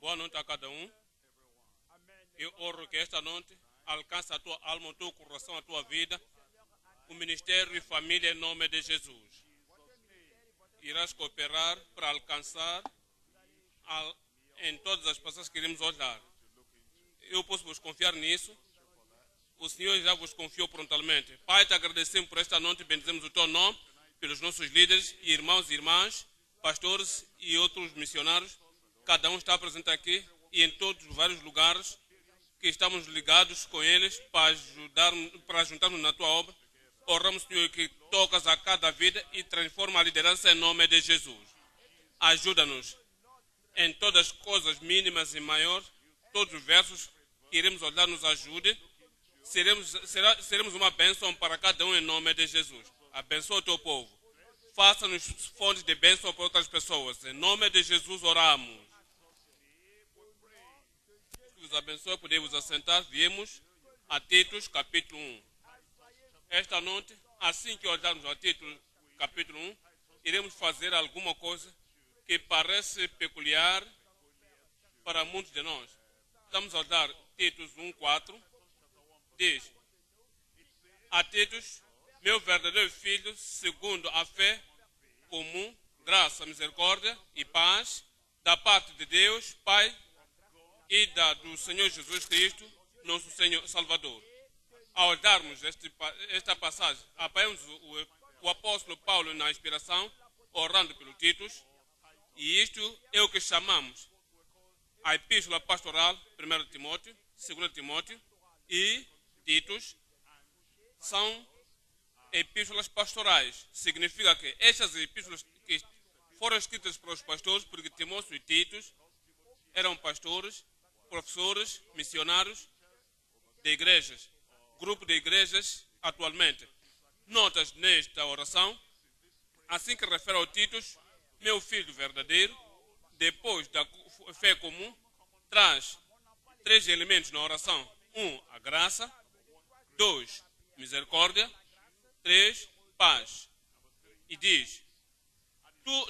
Boa noite a cada um. Eu oro que esta noite alcance a tua alma, o teu coração, a tua vida, o ministério e família em nome de Jesus. Irás cooperar para alcançar em todas as pessoas que iremos olhar. Eu posso vos confiar nisso. O Senhor já vos confiou prontamente. Pai, te agradecemos por esta noite, bendizemos o teu nome, pelos nossos líderes, irmãos e irmãs, pastores e outros missionários. Cada um está presente aqui e em todos os vários lugares que estamos ligados com eles para juntarmos na tua obra. Oramos, Senhor, que tocas a cada vida e transforma a liderança em nome de Jesus. Ajuda-nos em todas as coisas mínimas e maiores, todos os versos que iremos olhar nos ajude. Seremos uma bênção para cada um em nome de Jesus. Abençoa o teu povo. Faça-nos fontes de bênção para outras pessoas. Em nome de Jesus oramos. Que vos abençoe, podemos assentar. Viemos a Titos, capítulo 1. Esta noite, assim que olharmos a Titos, capítulo 1, iremos fazer alguma coisa que parece peculiar para muitos de nós. Estamos a olhar Titos 1:4. Diz: a Titos, meu verdadeiro filho, segundo a fé comum, graça, misericórdia e paz, da parte de Deus, Pai, e do Senhor Jesus Cristo, nosso Senhor Salvador. Ao olharmos esta passagem, apanhamos o apóstolo Paulo na inspiração, orando pelo Titos, e isto é o que chamamos a epístola pastoral, 1 Timóteo, 2 Timóteo e Titos, são epístolas pastorais. Significa que estas epístolas que foram escritas para os pastores, porque Timóteo e Titos eram pastores, professores, missionários de igrejas, grupo de igrejas atualmente. Notas nesta oração, assim que refere ao Titos, meu filho verdadeiro, depois da fé comum, traz 3 elementos na oração. 1, a graça. 2, misericórdia. 3, paz. E diz,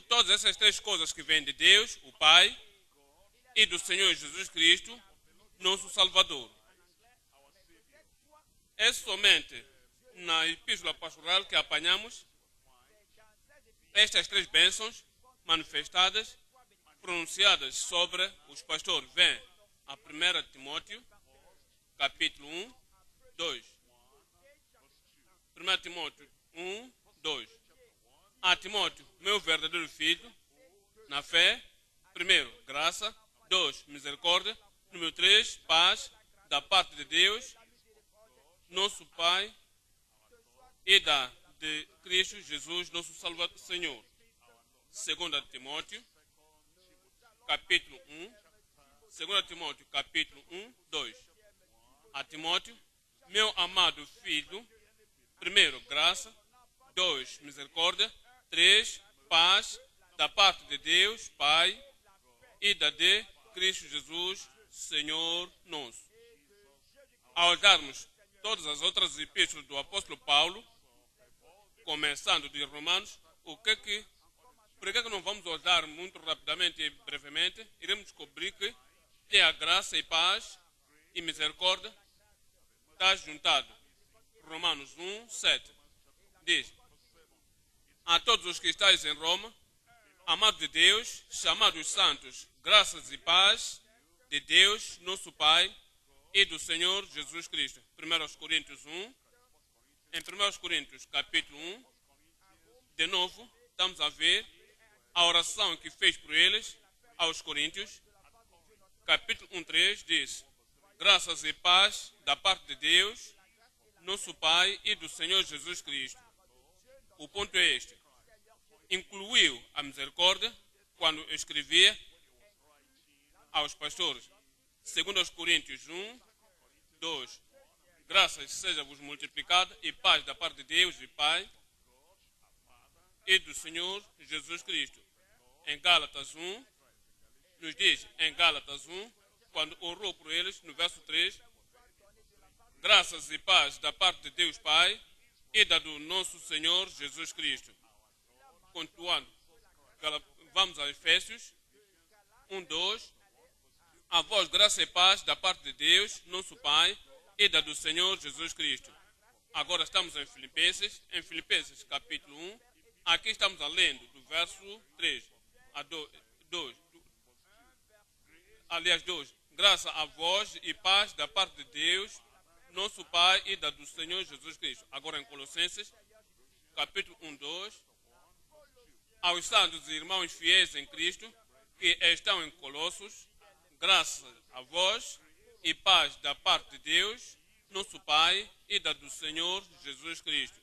todas essas 3 coisas que vêm de Deus, o Pai, e do Senhor Jesus Cristo, nosso Salvador. É somente na epístola pastoral que apanhamos estas 3 bênçãos manifestadas, pronunciadas sobre os pastores. Vem a 1 Timóteo, capítulo 1, 2. 1 Timóteo 1, 2. A Timóteo, meu verdadeiro filho, na fé, 1, graça. 2, misericórdia. Número 3, paz, da parte de Deus, nosso Pai, e de Cristo Jesus, nosso Salvador, Senhor. 2 Timóteo, capítulo 1. 2 Timóteo, capítulo 1, 2. A Timóteo, meu amado filho, 1, graça. 2, misericórdia. 3, paz, da parte de Deus, Pai, e de Cristo Jesus, Senhor nosso. Ao olharmos todas as outras epístolas do apóstolo Paulo, começando de Romanos, por que não vamos olhar muito rapidamente e brevemente? Iremos descobrir que a graça e paz e misericórdia está juntado. Romanos 1, 7 diz: a todos os que estáis em Roma, amados de Deus, chamados santos, graças e paz de Deus, nosso Pai, e do Senhor Jesus Cristo. 1 Coríntios 1. Em 1 Coríntios, capítulo 1, de novo, estamos a ver a oração que fez por eles aos Coríntios. Capítulo 1, 3 diz: graças e paz da parte de Deus, nosso Pai, e do Senhor Jesus Cristo. O ponto é este: incluiu a misericórdia quando escrevia aos pastores. 2 Coríntios 1, 2. Graças seja-vos multiplicada e paz da parte de Deus e Pai e do Senhor Jesus Cristo. Em Gálatas 1, nos diz, em Gálatas 1, quando orou por eles, no verso 3, graças e paz da parte de Deus Pai e do nosso Senhor Jesus Cristo. Continuando, vamos a Efésios 1, 2. A vós graça e paz da parte de Deus, nosso Pai, e da do Senhor Jesus Cristo. Agora estamos em Filipenses capítulo 1. Aqui estamos lendo do verso 3 a 2. Aliás, 2. Graça a vós e paz da parte de Deus, nosso Pai, e da do Senhor Jesus Cristo. Agora em Colossenses capítulo 1, 2. Aos santos e irmãos fiéis em Cristo, que estão em Colossos, graça a vós e paz da parte de Deus, nosso Pai, e da do Senhor Jesus Cristo.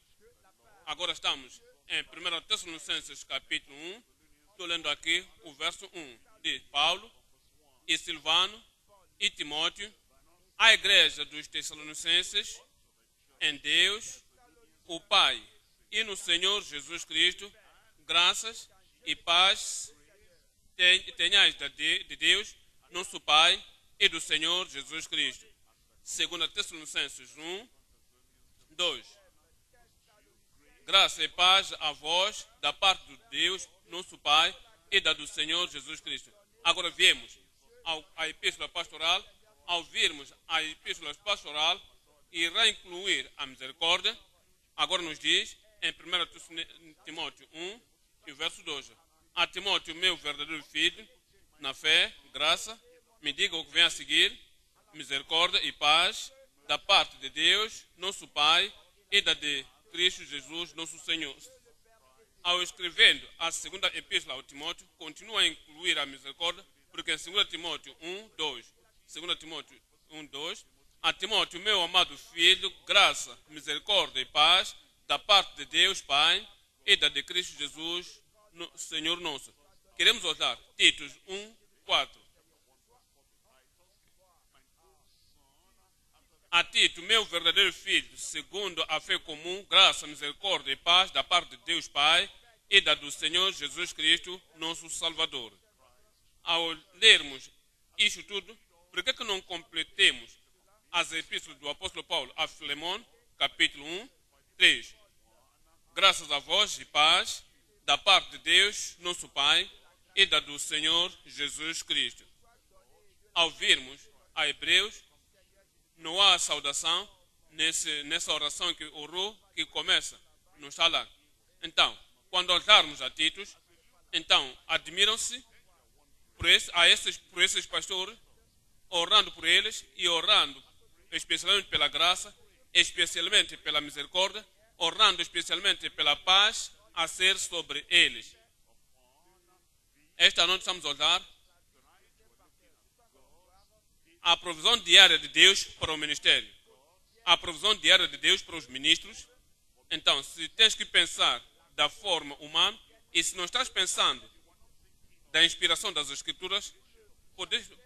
Agora estamos em 1 Tessalonicenses capítulo 1. Estou lendo aqui o verso 1 de Paulo e Silvano e Timóteo, a igreja dos Tessalonicenses, em Deus, o Pai, e no Senhor Jesus Cristo, graças e paz tenhais de Deus, nosso Pai, e do Senhor Jesus Cristo. 2 Tessalonicenses 1, 2. Graça e paz a vós, da parte de Deus, nosso Pai, e da do Senhor Jesus Cristo. Agora viemos à epístola pastoral. Ao virmos a epístola pastoral e reincluir a misericórdia, agora nos diz, em 1 Timóteo 1, e verso 2. A Timóteo, meu verdadeiro filho, na fé, graça, me diga o que vem a seguir, misericórdia e paz, da parte de Deus, nosso Pai, e da de Cristo Jesus, nosso Senhor. Ao escrevendo a segunda epístola ao Timóteo, continua a incluir a misericórdia, porque em 2 Timóteo 1, 2, 2 Timóteo 1, 2, a Timóteo, meu amado filho, graça, misericórdia e paz, da parte de Deus, Pai, e da de Cristo Jesus, Senhor nosso. Queremos olhar Titos 1, 4. A Tito, meu verdadeiro filho, segundo a fé comum, graça, misericórdia e paz da parte de Deus Pai e da do Senhor Jesus Cristo, nosso Salvador. Ao lermos isto tudo, por que não completemos as epístolas do apóstolo Paulo a Filemón, capítulo 1, 3. Graças a vós e paz da parte de Deus, nosso Pai, e da do Senhor Jesus Cristo. Ao virmos a Hebreus, não há saudação nessa oração que orou, que começa, não está lá. Então, quando olharmos a Titos, então admiram-se por esses pastores, orando por eles e orando especialmente pela graça, especialmente pela misericórdia, orando especialmente pela paz a ser sobre eles. Esta noite estamos a olhar a provisão diária de Deus para o ministério, a provisão diária de Deus para os ministros. Então, se tens que pensar da forma humana e se não estás pensando da inspiração das Escrituras,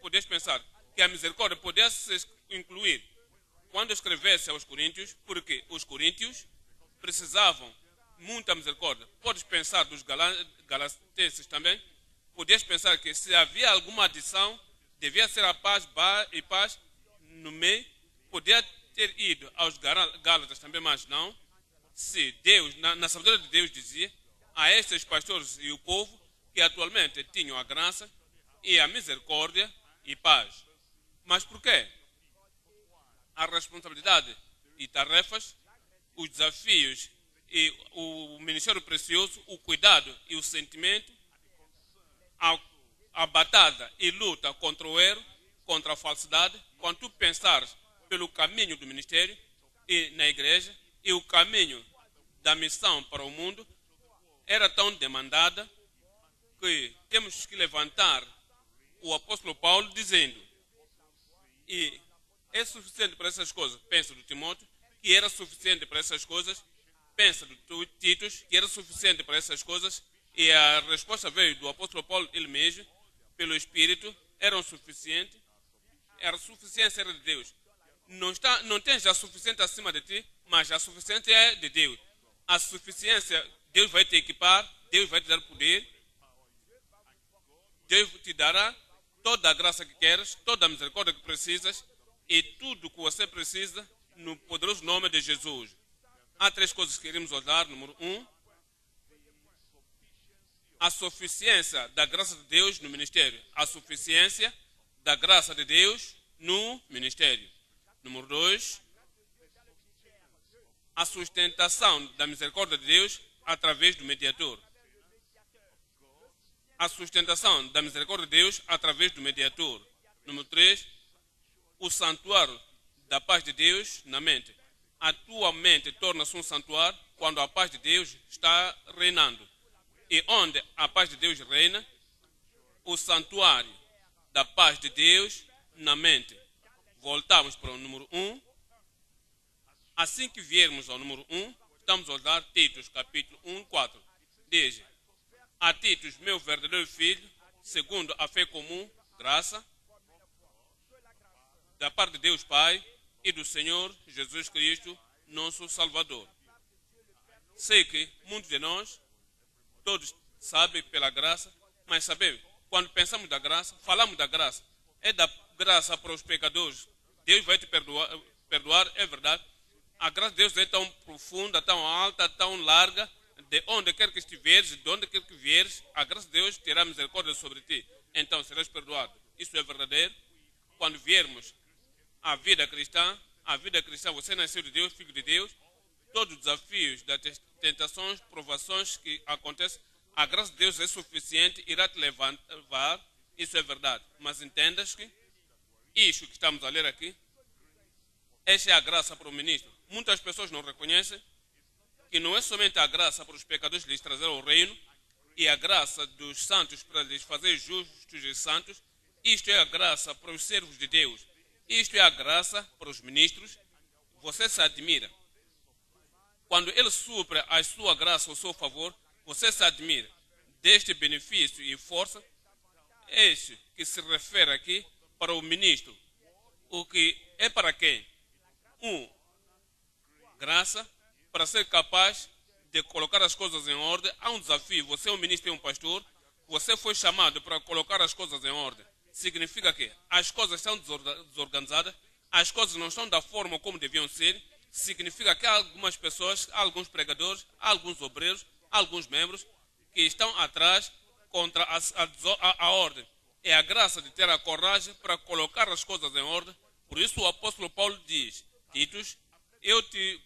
podes pensar que a misericórdia podia se incluir quando escrevesse aos Coríntios, porque os Coríntios precisavam muita misericórdia. Podes pensar dos Galatenses também. Podias pensar que se havia alguma adição, devia ser a paz e paz no meio. Podia ter ido aos Gálatas também, mas não. Se Deus, na sabedoria de Deus, dizia a estes pastores e o povo que atualmente tinham a graça e a misericórdia e paz. Mas por quê? A responsabilidade e tarefas, os desafios e o ministério precioso, o cuidado e o sentimento, a batalha e luta contra o erro, contra a falsidade, quando tu pensares pelo caminho do ministério e na igreja e o caminho da missão para o mundo, era tão demandada que temos que levantar o apóstolo Paulo dizendo, e é suficiente para essas coisas, pensa do Timóteo, que era suficiente para essas coisas, pensa do Titos, que era suficiente para essas coisas, e a resposta veio do apóstolo Paulo ele mesmo, pelo Espírito, eram suficientes, a suficiência era de Deus. Não tens já suficiente acima de ti, mas a suficiência é de Deus. A suficiência, Deus vai te equipar, Deus vai te dar poder, Deus te dará toda a graça que queres, toda a misericórdia que precisas e tudo que você precisa no poderoso nome de Jesus. Há três coisas que queremos olhar. Número 1, a suficiência da graça de Deus no ministério. A suficiência da graça de Deus no ministério. Número 2, a sustentação da misericórdia de Deus através do mediador. A sustentação da misericórdia de Deus através do mediador. Número 3, o santuário da paz de Deus na mente. A tua mente torna-se um santuário quando a paz de Deus está reinando. E onde a paz de Deus reina, o santuário da paz de Deus na mente. Voltamos para o número 1. Assim que viermos ao número 1, estamos a olhar Titos, capítulo 1, 4. Diz: a Titos, meu verdadeiro filho, segundo a fé comum, graça, da parte de Deus Pai e do Senhor Jesus Cristo, nosso Salvador. Sei que muitos de nós, todos sabem pela graça, mas sabemos, quando pensamos da graça, falamos da graça. É da graça para os pecadores. Deus vai te perdoar, é verdade. A graça de Deus é tão profunda, tão alta, tão larga, de onde quer que estiveres, de onde quer que vieres, a graça de Deus terá misericórdia sobre ti. Então serás perdoado. Isso é verdadeiro. Quando viermos à vida cristã, você nasceu de Deus, filho de Deus, todos os desafios, das tentações, provações que acontecem, a graça de Deus é suficiente, irá te levar, isso é verdade. Mas entendas que isso que estamos a ler aqui, essa é a graça para o ministro. Muitas pessoas não reconhecem que não é somente a graça para os pecadores lhes trazer ao reino e a graça dos santos para lhes fazer justos e santos. Isto é a graça para os servos de Deus. Isto é a graça para os ministros. Você se admira. Quando ele supre a sua graça ao seu favor, você se admira deste benefício e força. Este que se refere aqui para o ministro. O que é para quem? Graça para ser capaz de colocar as coisas em ordem. Há um desafio. Você é um ministro e um pastor. Você foi chamado para colocar as coisas em ordem. Significa que as coisas estão desorganizadas. As coisas não estão da forma como deviam ser. Significa que há algumas pessoas, há alguns pregadores, há alguns obreiros, há alguns membros que estão atrás contra a ordem. É a graça de ter a coragem para colocar as coisas em ordem. Por isso o apóstolo Paulo diz: Titos, eu te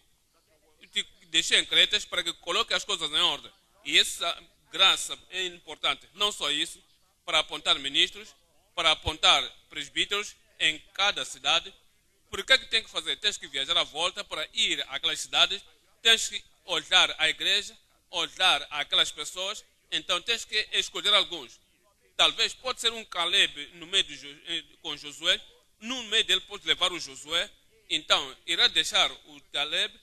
deixei em Cretas para que coloque as coisas em ordem. E essa graça é importante. Não só isso, para apontar ministros, para apontar presbíteros em cada cidade. Por que é que tem que fazer? Tens que viajar à volta para ir àquelas cidades. Tens que olhar a igreja, olhar aquelas pessoas. Então tens que escolher alguns. Talvez pode ser um Caleb no meio com Josué. No meio dele pode levar o Josué. Então irá deixar o Caleb.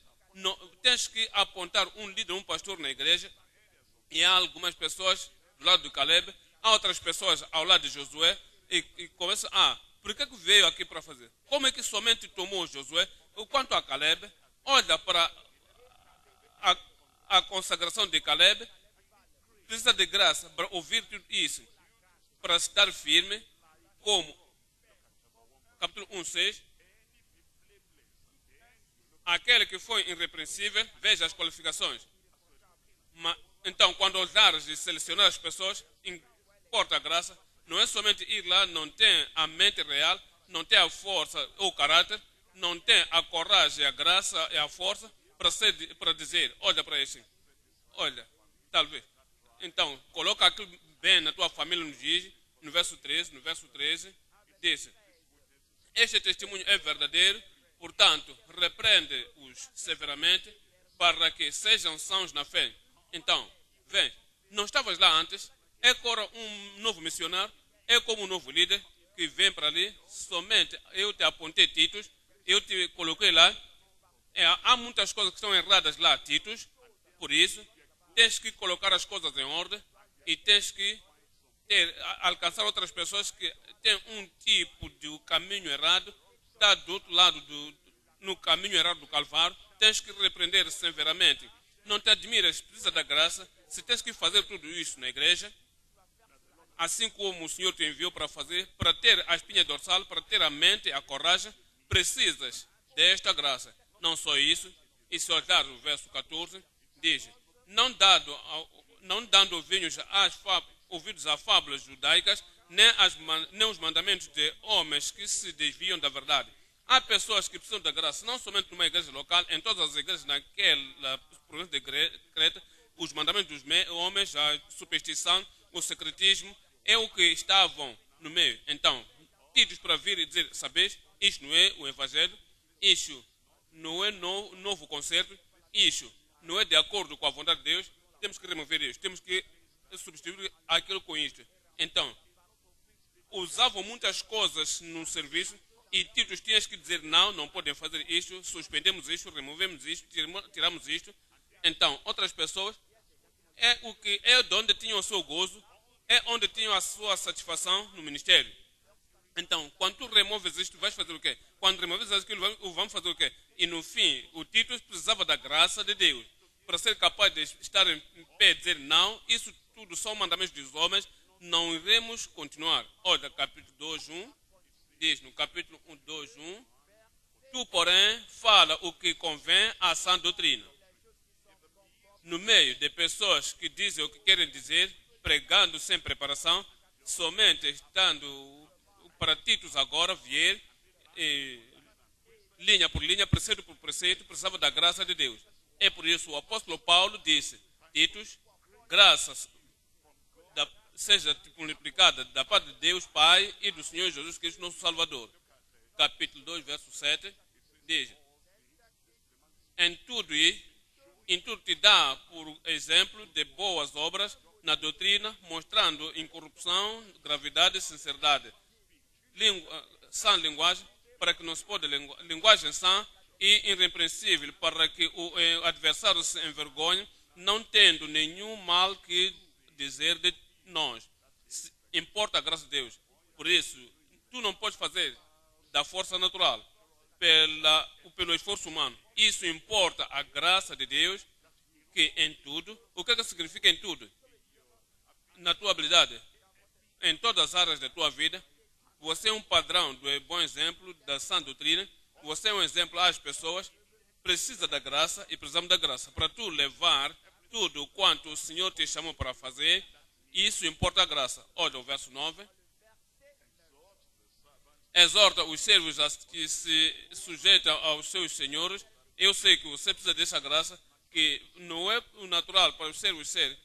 Tens que apontar um líder, um pastor na igreja. E há algumas pessoas do lado do Caleb. Há outras pessoas ao lado de Josué. E começa por que veio aqui para fazer? Como é que somente tomou Josué? Quanto a Caleb, olha para a consagração de Caleb. Precisa de graça para ouvir tudo isso. Para estar firme, como capítulo 1:6. Aquele que foi irrepreensível, veja as qualificações. Então, quando olhares e selecionar as pessoas, importa a graça. Não é somente ir lá, não tem a mente real, não tem a força ou o caráter, não tem a coragem, a graça e a força para dizer, olha para esse, olha, talvez. Então, coloca aquilo bem na tua família, nos diz, no verso 13, diz: este testemunho é verdadeiro, portanto, repreende-os severamente para que sejam sãos na fé. Então, vem, não estavas lá antes, é agora um novo missionário, é como um novo líder que vem para ali, somente eu te apontei Titos, eu te coloquei lá. Há muitas coisas que estão erradas lá, Titos, por isso tens que colocar as coisas em ordem e tens que alcançar outras pessoas que têm um tipo de caminho errado, está do outro lado, no caminho errado do Calvário. Tens que repreender severamente. Não te admires, precisa da graça. Se tens que fazer tudo isso na igreja, assim como o Senhor te enviou para fazer, para ter a espinha dorsal, para ter a mente, a coragem, precisas desta graça. Não só isso, e se olhar o verso 14, diz: não dando ouvidos a fábulas judaicas, nem os mandamentos de homens que se desviam da verdade. Há pessoas que precisam da graça, não somente numa igreja local, em todas as igrejas naquela província de Creta, os mandamentos dos homens, a superstição, o secretismo, é o que estavam no meio. Então, tidos para vir e dizer, sabes, isto não é o evangelho, isto não é novo concerto, isto não é de acordo com a vontade de Deus, temos que remover isto, temos que substituir aquilo com isto. Então, usavam muitas coisas no serviço e Titos tinhas que dizer não podem fazer isto, suspendemos isto, removemos isto, tiramos isto. Então, outras pessoas, é de onde tinham o seu gozo, é onde tinham a sua satisfação no ministério. Então, quando tu removes isto, vais fazer o quê? Quando removes aquilo, vamos fazer o quê? E no fim, o Tito precisava da graça de Deus para ser capaz de estar em pé e dizer não, isso tudo são mandamentos dos homens, não iremos continuar. Olha, capítulo 2:1, diz no capítulo 2:1, tu, porém, fala o que convém à sã doutrina. No meio de pessoas que dizem o que querem dizer, pregando sem preparação, somente estando para Titos agora vier, linha por linha, preceito por preceito, precisava da graça de Deus. É por isso o apóstolo Paulo disse, Titos, graças seja multiplicada da parte de Deus Pai e do Senhor Jesus Cristo, nosso Salvador. Capítulo 2, verso 7, diz, em tudo te dá por exemplo de boas obras na doutrina, mostrando incorrupção, gravidade e sinceridade. Sã linguagem, para que não se pode, linguagem sã e irrepreensível, para que o adversário se envergonhe, não tendo nenhum mal que dizer de nós. Importa a graça de Deus. Por isso, tu não podes fazer da força natural, pelo esforço humano. Isso importa a graça de Deus, que em tudo, o que significa em tudo? Na tua habilidade, em todas as áreas da tua vida, você é um padrão do bom exemplo da sã doutrina, você é um exemplo às pessoas, precisa da graça e precisamos da graça para tu levar tudo quanto o Senhor te chamou para fazer. Isso importa a graça. Olha o verso 9. Exorta os servos que se sujeitam aos seus senhores. Eu sei que você precisa dessa graça, que não é o natural para os servos ser.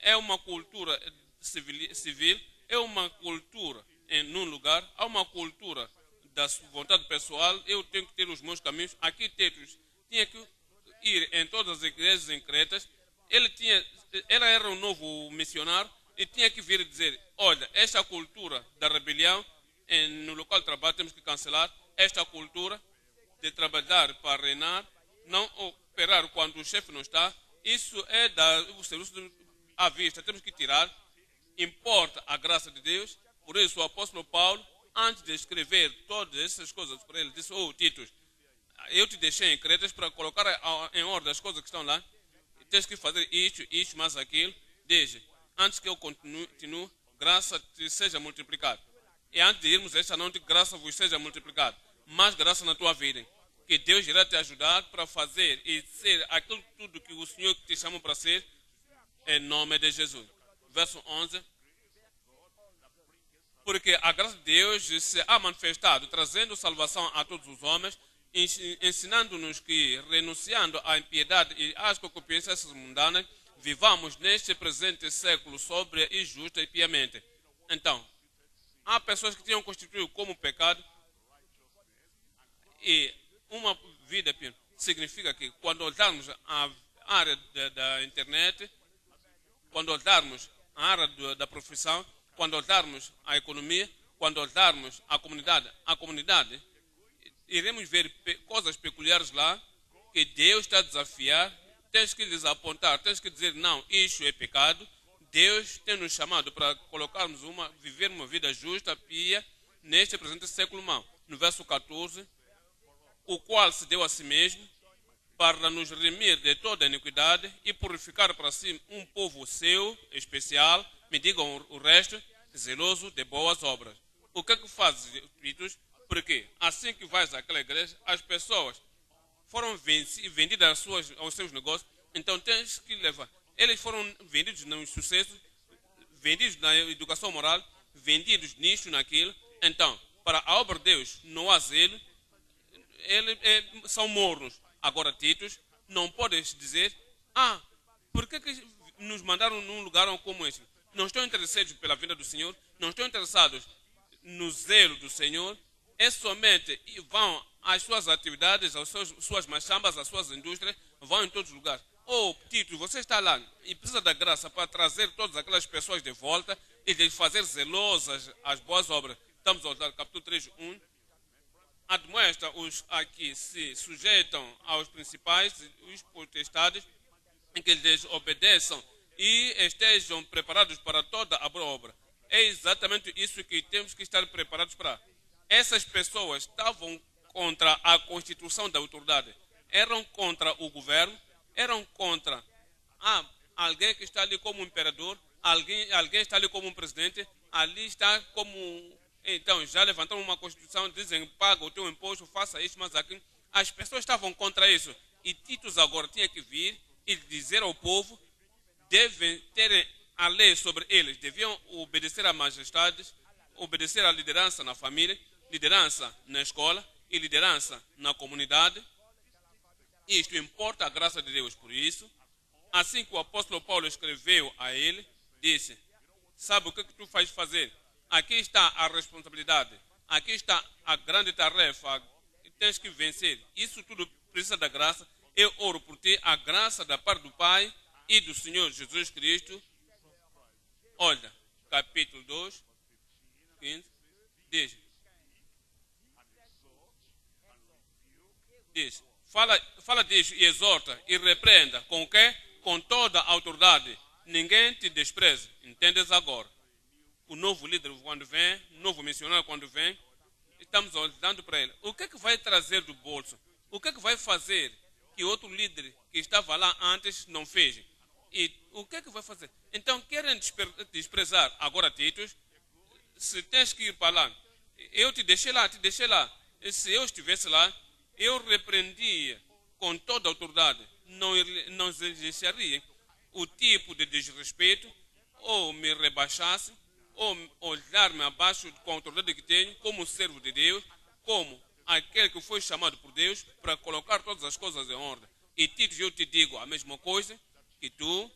É uma cultura civil, é uma cultura num lugar, há uma cultura da vontade pessoal, eu tenho que ter os meus caminhos. Aqui Titus tinha que ir em todas as igrejas em Cretas, ele era um novo missionário e tinha que vir dizer, olha, esta cultura da rebelião no local de trabalho temos que cancelar, esta cultura de trabalhar para reinar, não operar quando o chefe não está, isso é o serviço à vista, temos que tirar, importa a graça de Deus. Por isso o apóstolo Paulo, antes de escrever todas essas coisas para ele, disse, Titus, eu te deixei em Cretas para colocar em ordem as coisas que estão lá, tens que fazer isto, mais aquilo, desde antes que eu continue, graça te seja multiplicada. E antes de irmos esta noite, graça vos seja multiplicada. Mais graça na tua vida. Que Deus irá te ajudar para fazer e ser aquilo tudo que o Senhor te chamou para ser, em nome de Jesus. Verso 11. Porque a graça de Deus se ha manifestado, trazendo salvação a todos os homens, ensinando-nos que, renunciando à impiedade e às concupiscências mundanas, vivamos neste presente século sóbria e justa e piamente. Então, há pessoas que tinham constituído como pecado, e uma vida pia significa que quando olharmos a área da internet, quando olharmos a área da profissão, quando olharmos a economia, quando olharmos a comunidade, iremos ver coisas peculiares lá que Deus está a desafiar. Tens que lhes apontar, tens que dizer, não, isso é pecado. Deus tem nos chamado para viver uma vida justa, pia, neste presente século mau. No verso 14, o qual se deu a si mesmo para nos remir de toda a iniquidade e purificar para si um povo seu, especial, me digam o resto, zeloso de boas obras. O que é que faz, Titus? Porque assim que vais àquela igreja, as pessoas foram vendidas aos seus negócios, então tens que levar. Eles foram vendidos no sucesso, vendidos na educação moral, vendidos nisto, naquilo. Então, para a obra de Deus não há zelo, são mornos. Agora, Titos, não podes dizer, por que nos mandaram num lugar como este? Não estão interessados pela vinda do Senhor, não estão interessados no zelo do Senhor, é somente vão às suas atividades, às suas machambas, às suas indústrias, vão em todos os lugares. Tito, você está lá e precisa da graça para trazer todas aquelas pessoas de volta e de fazer zelosas as boas obras. Estamos a olhar capítulo 3, 1. Admoesta os a que se sujeitam aos principais, os potestades, em que eles obedeçam e estejam preparados para toda a boa obra. É exatamente isso que temos que estar preparados para. Essas pessoas estavam contra a constituição da autoridade, eram contra o governo, eram contra alguém que está ali como um imperador, alguém está ali como um presidente, ali está como... Então, já levantaram uma constituição, dizem, paga o teu imposto, faça isso, mas aqui... As pessoas estavam contra isso. E Titus agora tinha que vir e dizer ao povo, devem ter a lei sobre eles, deviam obedecer à majestade, obedecer à liderança na família, liderança na escola e liderança na comunidade. Isto importa a graça de Deus. Por isso, assim que o apóstolo Paulo escreveu a ele, disse, sabe o que tu vais fazer? Aqui está a responsabilidade, aqui está a grande tarefa, tens que vencer. Isso tudo precisa da graça. Eu oro por ti, a graça da parte do Pai e do Senhor Jesus Cristo. Olha, capítulo 2, 15, diz, fala disso e exorta e repreenda. Com o quê? Com toda a autoridade. Ninguém te despreze. Entendes agora? O novo líder quando vem, o novo missionário quando vem, estamos olhando para ele. O que é que vai trazer do bolso? O que é que vai fazer que outro líder que estava lá antes não fez? E o que é que vai fazer? Então querem desprezar. Agora, Titus, se tens que ir para lá, eu te deixei lá. E se eu estivesse lá, eu repreendia com toda a autoridade. Não exerceria o tipo de desrespeito, ou me rebaixasse, ou olhar-me abaixo com a autoridade que tenho, como servo de Deus, como aquele que foi chamado por Deus para colocar todas as coisas em ordem. E Tito, eu te digo a mesma coisa, que tu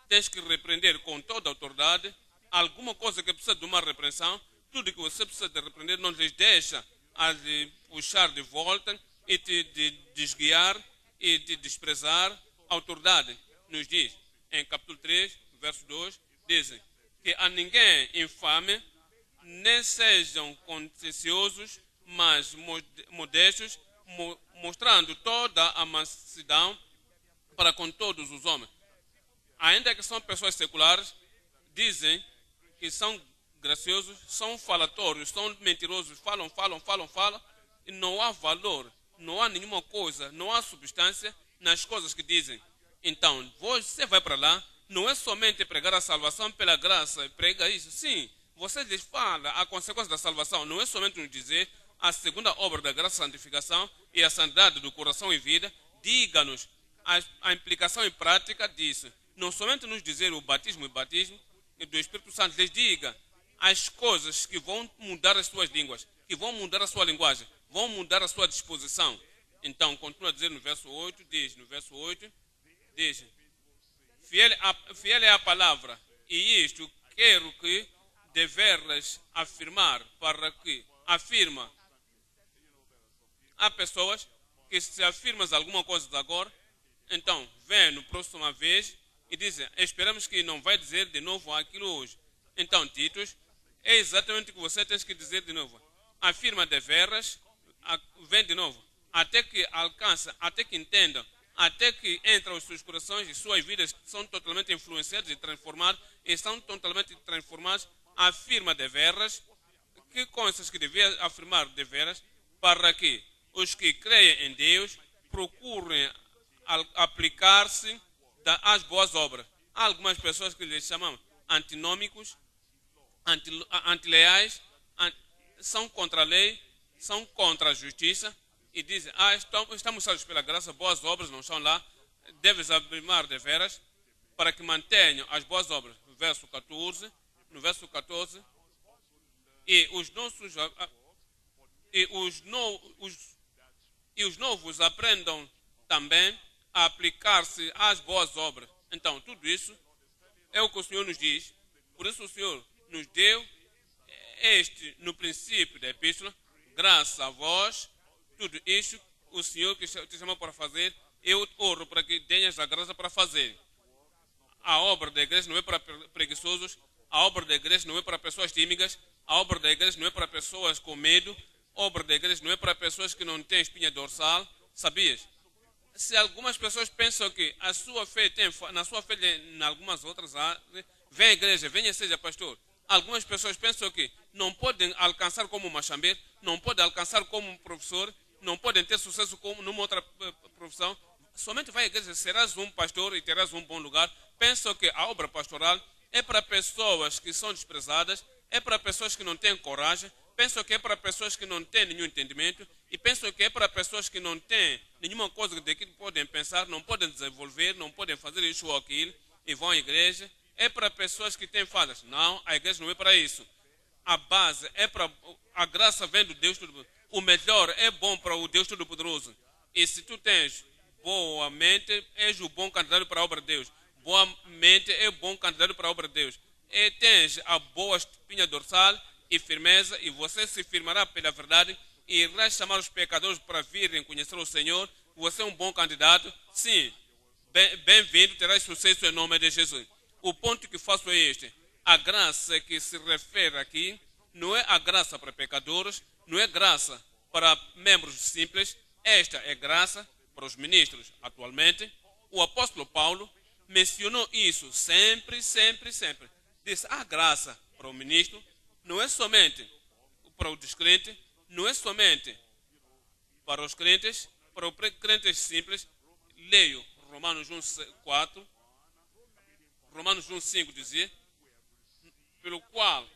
tens que repreender com toda a autoridade. Alguma coisa que precisa de uma repreensão, tudo que você precisa de repreender, não lhes deixa a de puxar de volta e te desguiar e te desprezar. A autoridade nos diz, em capítulo 3, verso 2, dizem que a ninguém infame, nem sejam contenciosos, mas modestos, mostrando toda a mansidão para com todos os homens. Ainda que são pessoas seculares, dizem que são graciosos, são falatórios, são mentirosos, falam, e não há valor, não há nenhuma coisa, não há substância nas coisas que dizem. Então, você vai para lá, não é somente pregar a salvação pela graça, prega isso. Sim, você lhes fala a consequência da salvação, não é somente nos dizer a segunda obra da graça e santificação e a santidade do coração e vida. Diga-nos a implicação e prática disso. Não somente nos dizer o batismo e do Espírito Santo, lhes diga as coisas que vão mudar as suas línguas, que vão mudar a sua linguagem, vão mudar a sua disposição. Então, continua a dizer no verso 8, diz, fiel é a palavra, e isto quero que deveras afirmar, para que afirma. Há pessoas que se afirmas alguma coisa de agora, então vem no próxima vez e dizem, esperamos que não vai dizer de novo aquilo hoje. Então, Titus, é exatamente o que você tem que dizer de novo. Afirma deveras, vem de novo, até que alcança, até que entendam, até que entram os seus corações e suas vidas são totalmente influenciadas e transformadas, e são totalmente transformadas. Afirma deveras, que coisas que devia afirmar deveras, para que os que creem em Deus procurem aplicar-se às boas obras. Há algumas pessoas que lhes chamam antinômicos, antileais, são contra a lei, são contra a justiça, e dizem, estamos salvos pela graça, boas obras não estão lá, deves afirmar deveras, para que mantenham as boas obras. No verso 14, E os nossos e os novos aprendam também a aplicar-se às boas obras. Então, tudo isso é o que o Senhor nos diz. Por isso o Senhor nos deu no princípio da epístola, graças a vós, tudo isso o Senhor que te chamou para fazer, eu oro para que tenhas a graça para fazer. A obra da igreja não é para preguiçosos, a obra da igreja não é para pessoas tímidas, a obra da igreja não é para pessoas com medo, a obra da igreja não é para pessoas que não têm espinha dorsal, sabias? Se algumas pessoas pensam que a sua fé na sua fé em algumas outras áreas, vem à igreja, venha seja pastor. Algumas pessoas pensam que não podem alcançar como machambeiro, não podem alcançar como professor, não podem ter sucesso como numa outra profissão. Somente vai à igreja, serás um pastor e terás um bom lugar. Pensam que a obra pastoral é para pessoas que são desprezadas, é para pessoas que não têm coragem, pensam que é para pessoas que não têm nenhum entendimento e pensam que é para pessoas que não têm nenhuma coisa de que podem pensar, não podem desenvolver, não podem fazer isso ou aquilo e vão à igreja. É para pessoas que têm falhas. Não, a igreja não é para isso. A base é para... A graça vem do Deus Todo-Poderoso. O melhor é bom para o Deus Todo-Poderoso. E se tu tens boa mente, és o bom candidato para a obra de Deus. Boa mente é bom candidato para a obra de Deus. E tens a boa espinha dorsal e firmeza, e você se firmará pela verdade e irá chamar os pecadores para virem conhecer o Senhor. Você é um bom candidato. Sim, bem-vindo, terás sucesso em nome de Jesus. O ponto que faço é este. A graça que se refere aqui não é a graça para pecadores, não é graça para membros simples. Esta é graça para os ministros. Atualmente, o apóstolo Paulo mencionou isso sempre, sempre, sempre. Diz, a graça para o ministro não é somente para o descrente, não é somente para os crentes, para os crentes simples. Leio Romanos 1:4. Romanos 1:5 dizia, pelo qual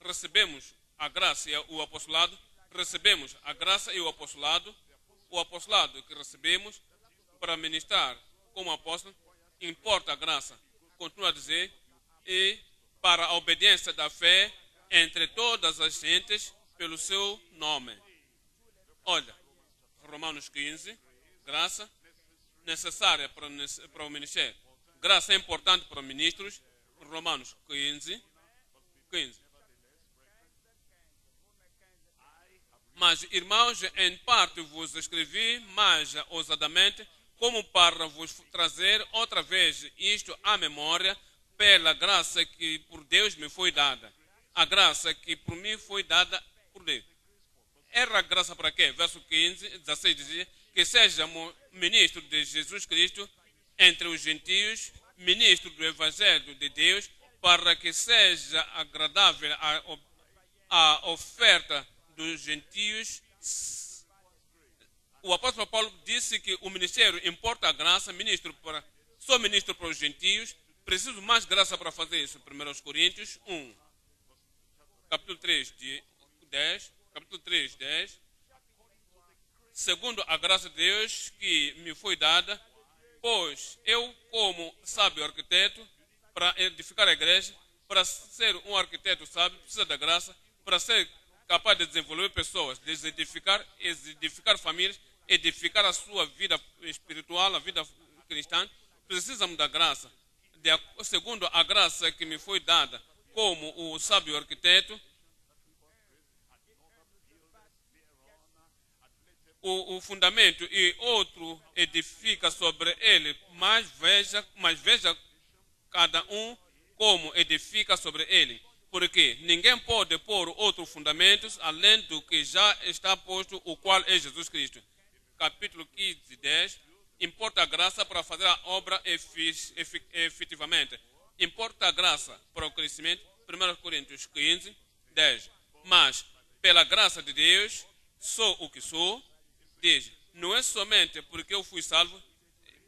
recebemos a graça e o apostolado, recebemos a graça e o apostolado que recebemos para ministrar como apóstolo, importa a graça, continua a dizer, e para a obediência da fé entre todas as gentes pelo seu nome. Olha, Romanos 15, graça necessária para o ministério. Graça é importante para ministros. Romanos 15. Mas, irmãos, em parte vos escrevi mais ousadamente, como para vos trazer outra vez isto à memória, pela graça que por Deus me foi dada. A graça que por mim foi dada por Deus. Era a graça para quê? Verso 16 dizia, que seja ministro de Jesus Cristo entre os gentios, ministro do Evangelho de Deus, para que seja agradável a oferta dos gentios. O apóstolo Paulo disse que o ministério importa a graça, sou ministro para os gentios, preciso mais graça para fazer isso. 1 Coríntios 1, capítulo 3, 10. Segundo a graça de Deus que me foi dada, pois eu, como sábio arquiteto, para edificar a igreja, para ser um arquiteto sábio, precisa da graça, para ser capaz de desenvolver pessoas, de edificar famílias, edificar a sua vida espiritual, a vida cristã, precisamos da graça. Segundo a graça que me foi dada como o sábio arquiteto, o fundamento e outro edifica sobre ele, mas veja cada um como edifica sobre ele. Porque ninguém pode pôr outro fundamento além do que já está posto, o qual é Jesus Cristo. Capítulo 15, 10. Importa a graça para fazer a obra efetivamente. Importa a graça para o crescimento. 1 Coríntios 15, 10. Mas, pela graça de Deus, sou o que sou. Diz, não é somente porque eu fui salvo,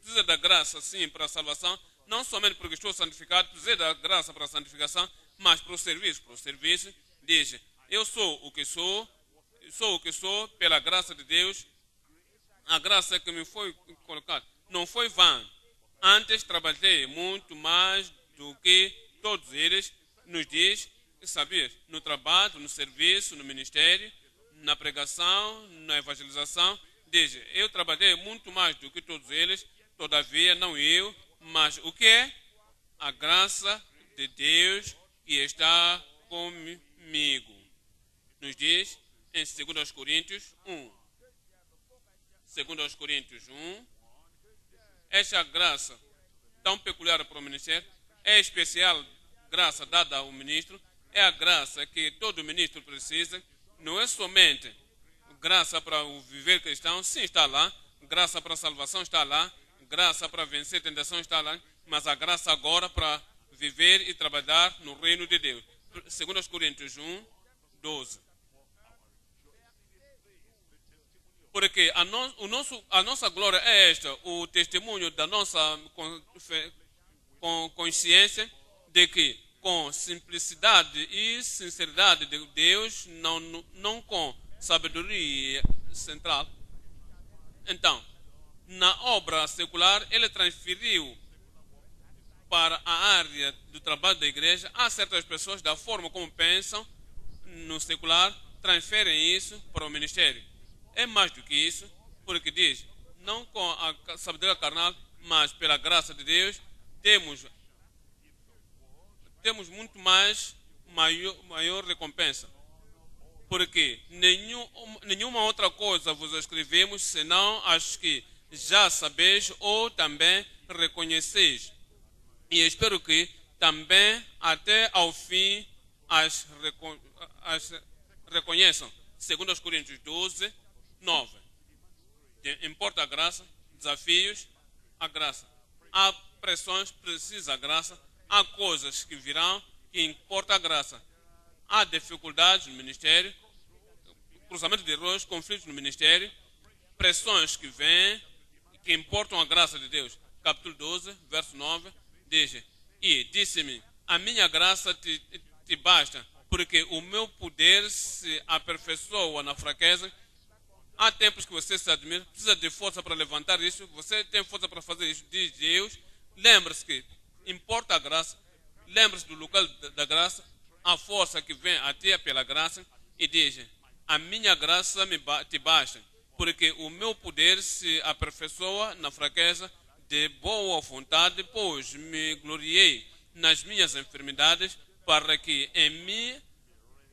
precisa da graça sim para a salvação, não somente porque estou santificado, precisa da graça para a santificação, mas para o serviço, diz, eu sou o que sou pela graça de Deus, a graça que me foi colocada, não foi vã, antes trabalhei muito mais do que todos eles, nos diz, sabias? No trabalho, no serviço, no ministério, na pregação, na evangelização. Diz, eu trabalhei muito mais do que todos eles, todavia não eu, mas o que é? A graça de Deus que está comigo. Nos diz em 2 Coríntios 1. 2 Coríntios 1. Esta graça tão peculiar para o ministério é especial graça dada ao ministro, é a graça que todo ministro precisa, não é somente graça para o viver cristão, sim, está lá, graça para a salvação está lá, graça para vencer a tentação está lá, mas a graça agora para viver e trabalhar no reino de Deus. 2 Coríntios 1, 12. Porque a nossa glória é esta, o testemunho da nossa consciência de que com simplicidade e sinceridade de Deus, não com sabedoria central. Então, na obra secular, ele transferiu para a área do trabalho da igreja. Há certas pessoas, da forma como pensam no secular, transferem isso para o ministério. É mais do que isso, porque diz, não com a sabedoria carnal, mas pela graça de Deus, temos muito mais, maior recompensa. Porque nenhuma outra coisa vos escrevemos, senão as que já sabeis ou também reconheceis. E espero que também até ao fim as reconheçam. 2 Coríntios 12, 9. Importa a graça, desafios, a graça. Há pressões, precisa a graça. Há coisas que virão que importa a graça. Há dificuldades no ministério, cruzamento de erros, conflitos no ministério, pressões que vêm que importam a graça de Deus. Capítulo 12, verso 9, diz: E disse-me, a minha graça te basta, porque o meu poder se aperfeiçoa na fraqueza. Há tempos que você se admira, precisa de força para levantar isso, você tem força para fazer isso, diz Deus. Lembre-se que importa a graça, lembre-se do local da graça, a força que vem a ti pela graça, e diz, a minha graça te basta, porque o meu poder se aperfeiçoa na fraqueza. De boa vontade, pois me gloriei nas minhas enfermidades, para que em mim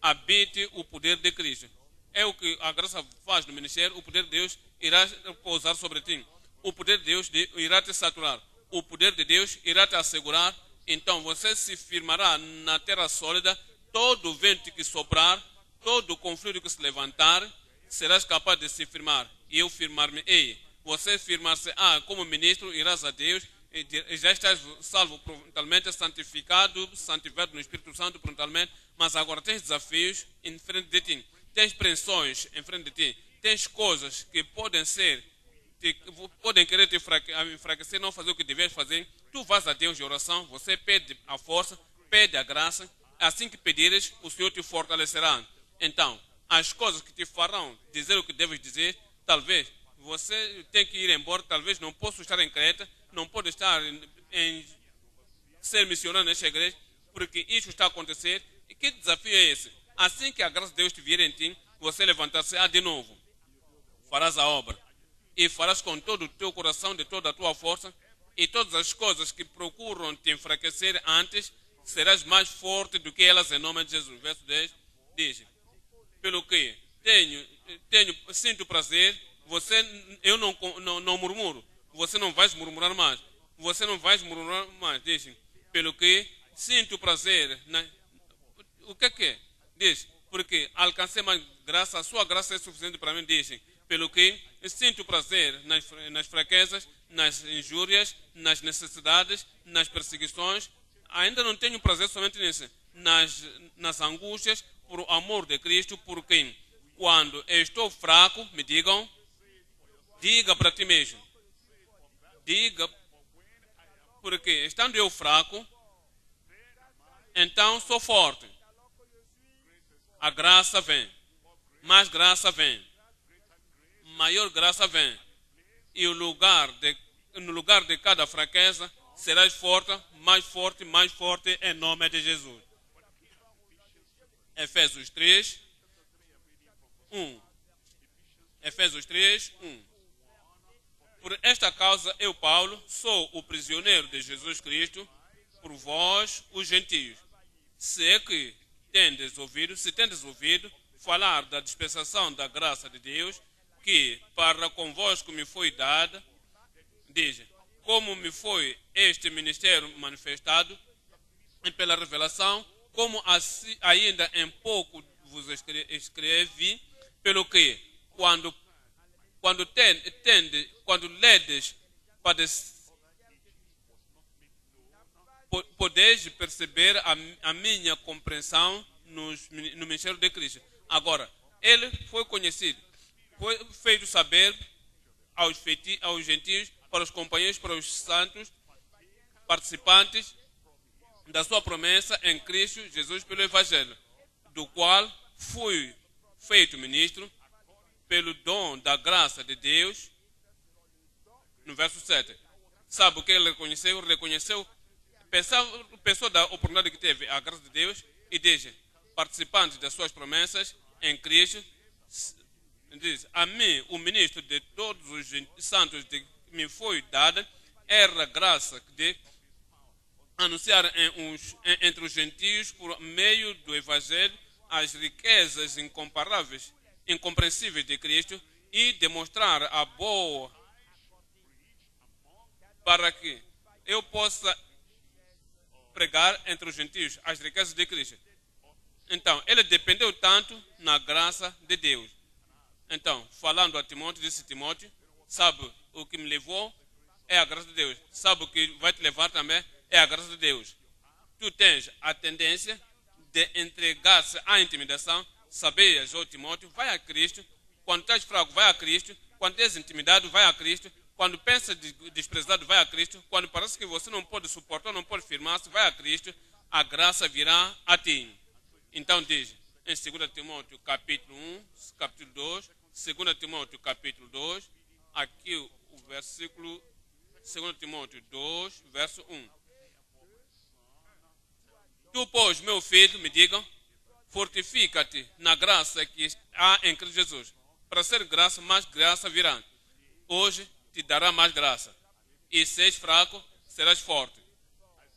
habite o poder de Cristo. É o que a graça faz no ministério, o poder de Deus irá pousar sobre ti. O poder de Deus irá te saturar. O poder de Deus irá te assegurar. Então você se firmará na terra sólida. Todo vento que soprar, todo conflito que se levantar, serás capaz de se firmar. E eu firmar-me-ei. Você firmar-se-á como ministro, irás a Deus, e já estás salvo prontamente, santificado no Espírito Santo prontamente, mas agora tens desafios em frente de ti. Tens pressões em frente de ti. Tens coisas que podem querer te enfraquecer, não fazer o que deves fazer. Tu vais a Deus de oração, você pede a força, pede a graça. Assim que pedires, o Senhor te fortalecerá. Então, as coisas que te farão dizer o que deves dizer, talvez você tem que ir embora, talvez não possa estar em Creta, não pode estar ser missionário nesta igreja, porque isso está a acontecer. E que desafio é esse? Assim que a graça de Deus te vier em ti, você levantar-se de novo. Farás a obra. E farás com todo o teu coração, de toda a tua força, e todas as coisas que procuram te enfraquecer antes, serás mais forte do que elas em nome de Jesus. Verso 10 diz, pelo que sinto prazer, eu não murmuro, você não vai murmurar mais, diz, pelo que sinto prazer, o que é? Diz, porque alcancei mais graça, a sua graça é suficiente para mim, diz, pelo que sinto prazer nas fraquezas, nas injúrias, nas necessidades, nas perseguições, ainda não tenho prazer somente nisso, nas angústias, por amor de Cristo, porque quando eu estou fraco, me digam, diga para ti mesmo, diga, porque estando eu fraco, então sou forte. A graça vem, mais graça vem, maior graça vem, e no lugar de cada fraqueza, serás forte, mais forte, em nome de Jesus. Efésios 3, 1. Efésios 3, 1. Por esta causa, eu, Paulo, sou o prisioneiro de Jesus Cristo, por vós, os gentios. Se tendes ouvido falar da dispensação da graça de Deus, que para convosco me foi dada, diz, como me foi este ministério manifestado, e pela revelação, como assim, ainda em pouco vos escrevi, pelo que, quando ledes, podeis perceber a minha compreensão no ministério de Cristo. Agora, ele foi conhecido, foi feito saber aos gentios, para os companheiros, para os santos, participantes da sua promessa em Cristo Jesus pelo Evangelho, do qual fui feito ministro pelo dom da graça de Deus. No verso 7. Sabe o que ele reconheceu? Pensou da oportunidade que teve a graça de Deus e diz, participantes das suas promessas em Cristo, diz, a mim, o ministro de todos os santos de que me foi dada, era a graça de anunciar entre os gentios, por meio do Evangelho, as riquezas incomparáveis, incompreensíveis de Cristo e demonstrar a boa, para que eu possa pregar entre os gentios as riquezas de Cristo. Então, ele dependeu tanto na graça de Deus. Então, falando a Timóteo, disse Timóteo, sabe o que me levou? É a graça de Deus. Sabe o que vai te levar também? É a graça de Deus. Tu tens a tendência de entregar-se à intimidação. Sabias, ó Timóteo, vai a Cristo. Quando estás fraco, vai a Cristo. Quando és intimidado, vai a Cristo. Quando pensas desprezado, vai a Cristo. Quando parece que você não pode suportar, não pode firmar-se, vai a Cristo. A graça virá a ti. Então diz, em 2 Timóteo capítulo 1, capítulo 2, 2 Timóteo capítulo 2, aqui o versículo 2 Timóteo 2, verso 1. Tu, pois, meu filho, me digam, fortifica-te na graça que há em Cristo Jesus. Para ser graça, mais graça virá. Hoje te dará mais graça. E se és fraco, serás forte.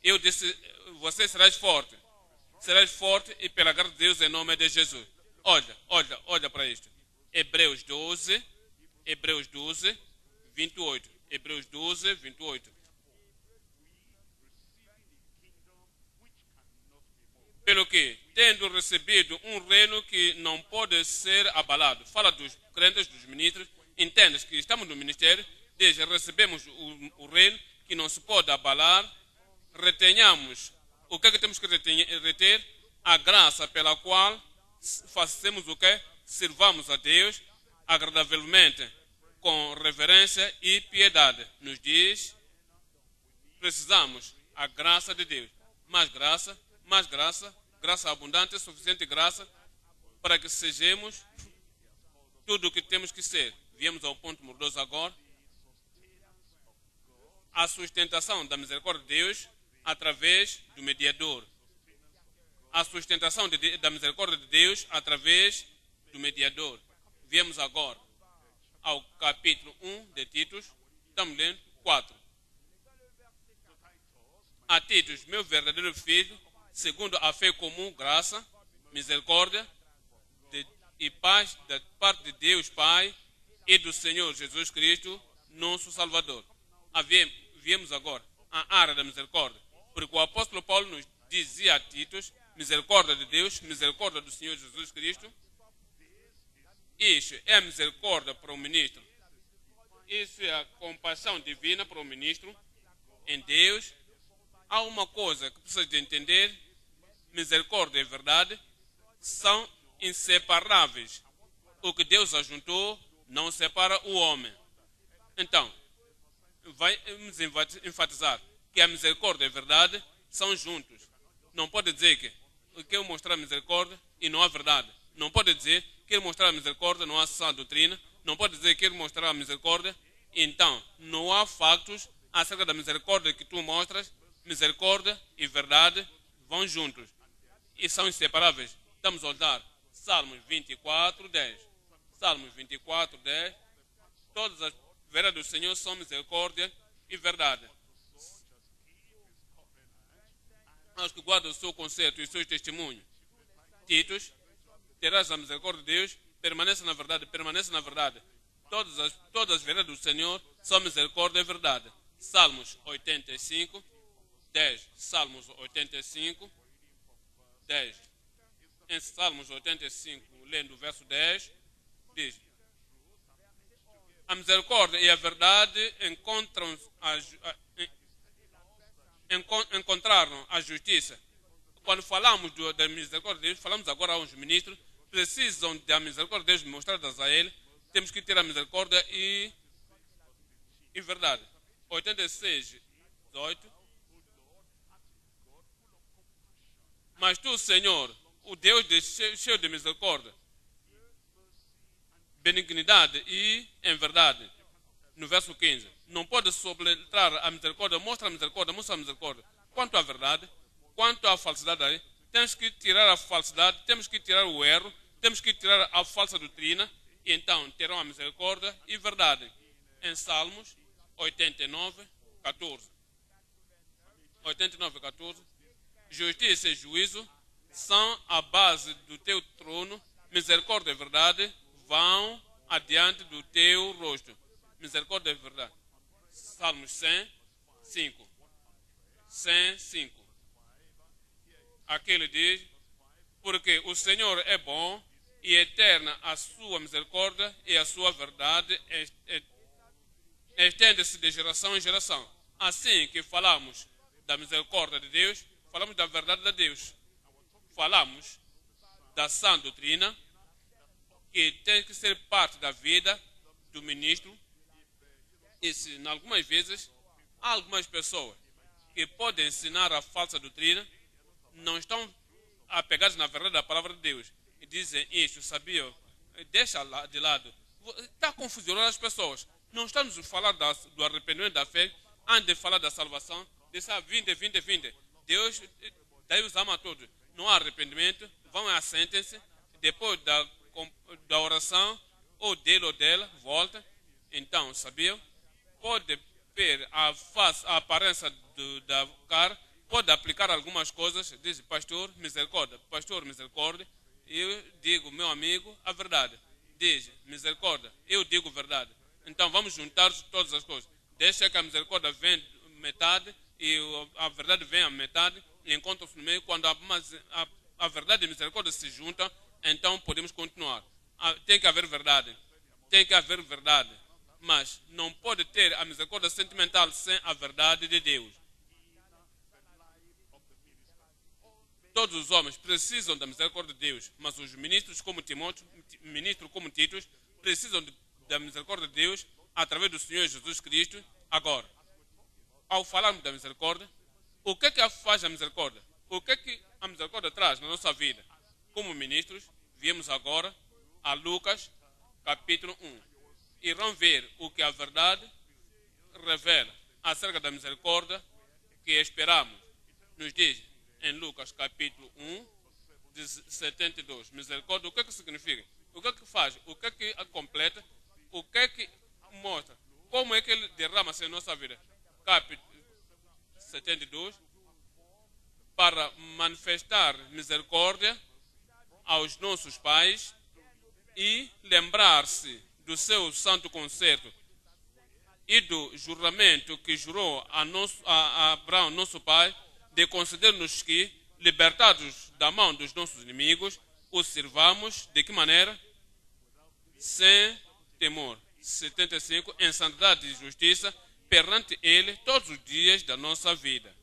Eu disse, você serás forte. Serás forte e pela graça de Deus em nome de Jesus. Olha para isto. Hebreus 12, 28. Hebreus 12, 28. Pelo que, tendo recebido um reino que não pode ser abalado. Fala dos crentes, dos ministros. Entendes que estamos no ministério. Desde recebemos o reino que não se pode abalar. Retenhamos. O que é que temos que reter? A graça pela qual fazemos o que? Sirvamos a Deus agradavelmente, com reverência e piedade. Nos diz, precisamos a graça de Deus. Mais graça, graça abundante, suficiente graça, para que sejamos tudo o que temos que ser. Viemos ao ponto número 2 agora. A sustentação da misericórdia de Deus através do mediador. A sustentação da misericórdia de Deus através do mediador. Viemos agora ao capítulo 1 de Titus, estamos lendo 4. A Titus, meu verdadeiro filho, segundo a fé comum, graça, misericórdia e paz da parte de Deus Pai e do Senhor Jesus Cristo, nosso Salvador. Viemos agora à área da misericórdia. Porque o apóstolo Paulo nos dizia a Titus, misericórdia de Deus, misericórdia do Senhor Jesus Cristo. Isso é a misericórdia para o ministro. Isso é a compaixão divina para o ministro em Deus. Há uma coisa que precisa de entender, misericórdia e verdade são inseparáveis. O que Deus ajuntou não separa o homem. Então, vamos enfatizar que a misericórdia e a verdade são juntos. Não pode dizer que quer mostrar misericórdia e não há verdade. Não pode dizer que quer mostrar misericórdia, não há sã doutrina. Não pode dizer que quer mostrar misericórdia, então não há factos acerca da misericórdia que tu mostras. Misericórdia e verdade vão juntos e são inseparáveis. Estamos a olhar Salmos 24, 10. Salmos 24, 10. Todas as verdades do Senhor são misericórdia e verdade. Aos que guardam o seu conserto e os seus testemunhos. Titos, terás a misericórdia de Deus, permaneça na verdade, permaneça na verdade. Todas as verdades do Senhor são misericórdia e verdade. Salmos 85, 10. Salmos 85, 10. Em Salmos 85, lendo o verso 10, diz: a misericórdia e a verdade encontraram a justiça. Quando falamos da misericórdia de Deus, falamos agora aos ministros, precisam da misericórdia de Deus mostradas a ele. Temos que ter a misericórdia e verdade. 86, 18. Mas tu, Senhor, o Deus cheio de misericórdia, benignidade e em verdade. No verso 15. Não pode soletrar a misericórdia, mostra a misericórdia, mostra a misericórdia. Quanto à verdade, quanto à falsidade aí, temos que tirar a falsidade, temos que tirar o erro, temos que tirar a falsa doutrina, e então terão a misericórdia e verdade. Em Salmos 89, 14. 89, 14. Justiça e juízo são a base do teu trono, misericórdia e verdade vão adiante do teu rosto. Misericórdia e verdade. Salmos 100, 5. 100, 5. Aquele diz: porque o Senhor é bom e eterna a sua misericórdia e a sua verdade estende-se de geração em geração. Assim que falamos da misericórdia de Deus, falamos da verdade de Deus. Falamos da sã doutrina, que tem que ser parte da vida do ministro. E se, algumas vezes, há algumas pessoas que podem ensinar a falsa doutrina, não estão apegados na verdade da palavra de Deus, e dizem isto, sabiam, deixa de lado. Está confusionando as pessoas. Não estamos a falar do arrependimento da fé, antes de falar da salvação, diz: vinde. Deus ama a todos. Não há arrependimento, vão à sentença, depois da oração, ou dele ou dela, volta. Então, sabiam? Pode ver a aparência da cara, pode aplicar algumas coisas, diz: pastor, misericórdia. Eu digo, meu amigo, a verdade. Diz: misericórdia, eu digo verdade. Então vamos juntar todas as coisas. Deixa que a misericórdia venha metade e a verdade venha a metade e encontram-se no meio. Quando a verdade e a misericórdia se juntam, então podemos continuar. Tem que haver verdade. Mas não pode ter a misericórdia sentimental sem a verdade de Deus. Todos os homens precisam da misericórdia de Deus, mas os ministros como Timóteo, ministro como Titos, precisam da misericórdia de Deus através do Senhor Jesus Cristo. Agora, ao falarmos da misericórdia, o que é que faz a misericórdia? O que é que a misericórdia traz na nossa vida? Como ministros, viemos agora a Lucas, capítulo 1. Irão ver o que a verdade revela acerca da misericórdia que esperamos. Nos diz em Lucas, capítulo 1, de 72. Misericórdia, o que é que significa? O que é que faz? O que é que completa? O que é que mostra? Como é que ele derrama-se em nossa vida? Capítulo 72. Para manifestar misericórdia aos nossos pais e lembrar-se do seu santo concerto e do juramento que jurou a Abraão, nosso pai, de conceder-nos que, libertados da mão dos nossos inimigos, os sirvamos de que maneira? Sem temor. 75. Em santidade e justiça perante ele todos os dias da nossa vida.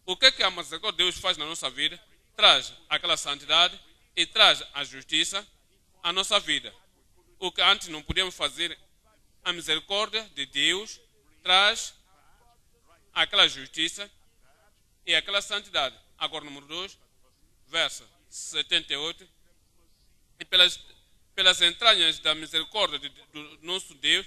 O que é que a misericórdia de Deus faz na nossa vida? Traz aquela santidade e traz a justiça à nossa vida. O que antes não podíamos fazer, a misericórdia de Deus traz aquela justiça e aquela santidade. Agora, número 2, verso 78. E pelas entranhas da misericórdia do nosso Deus,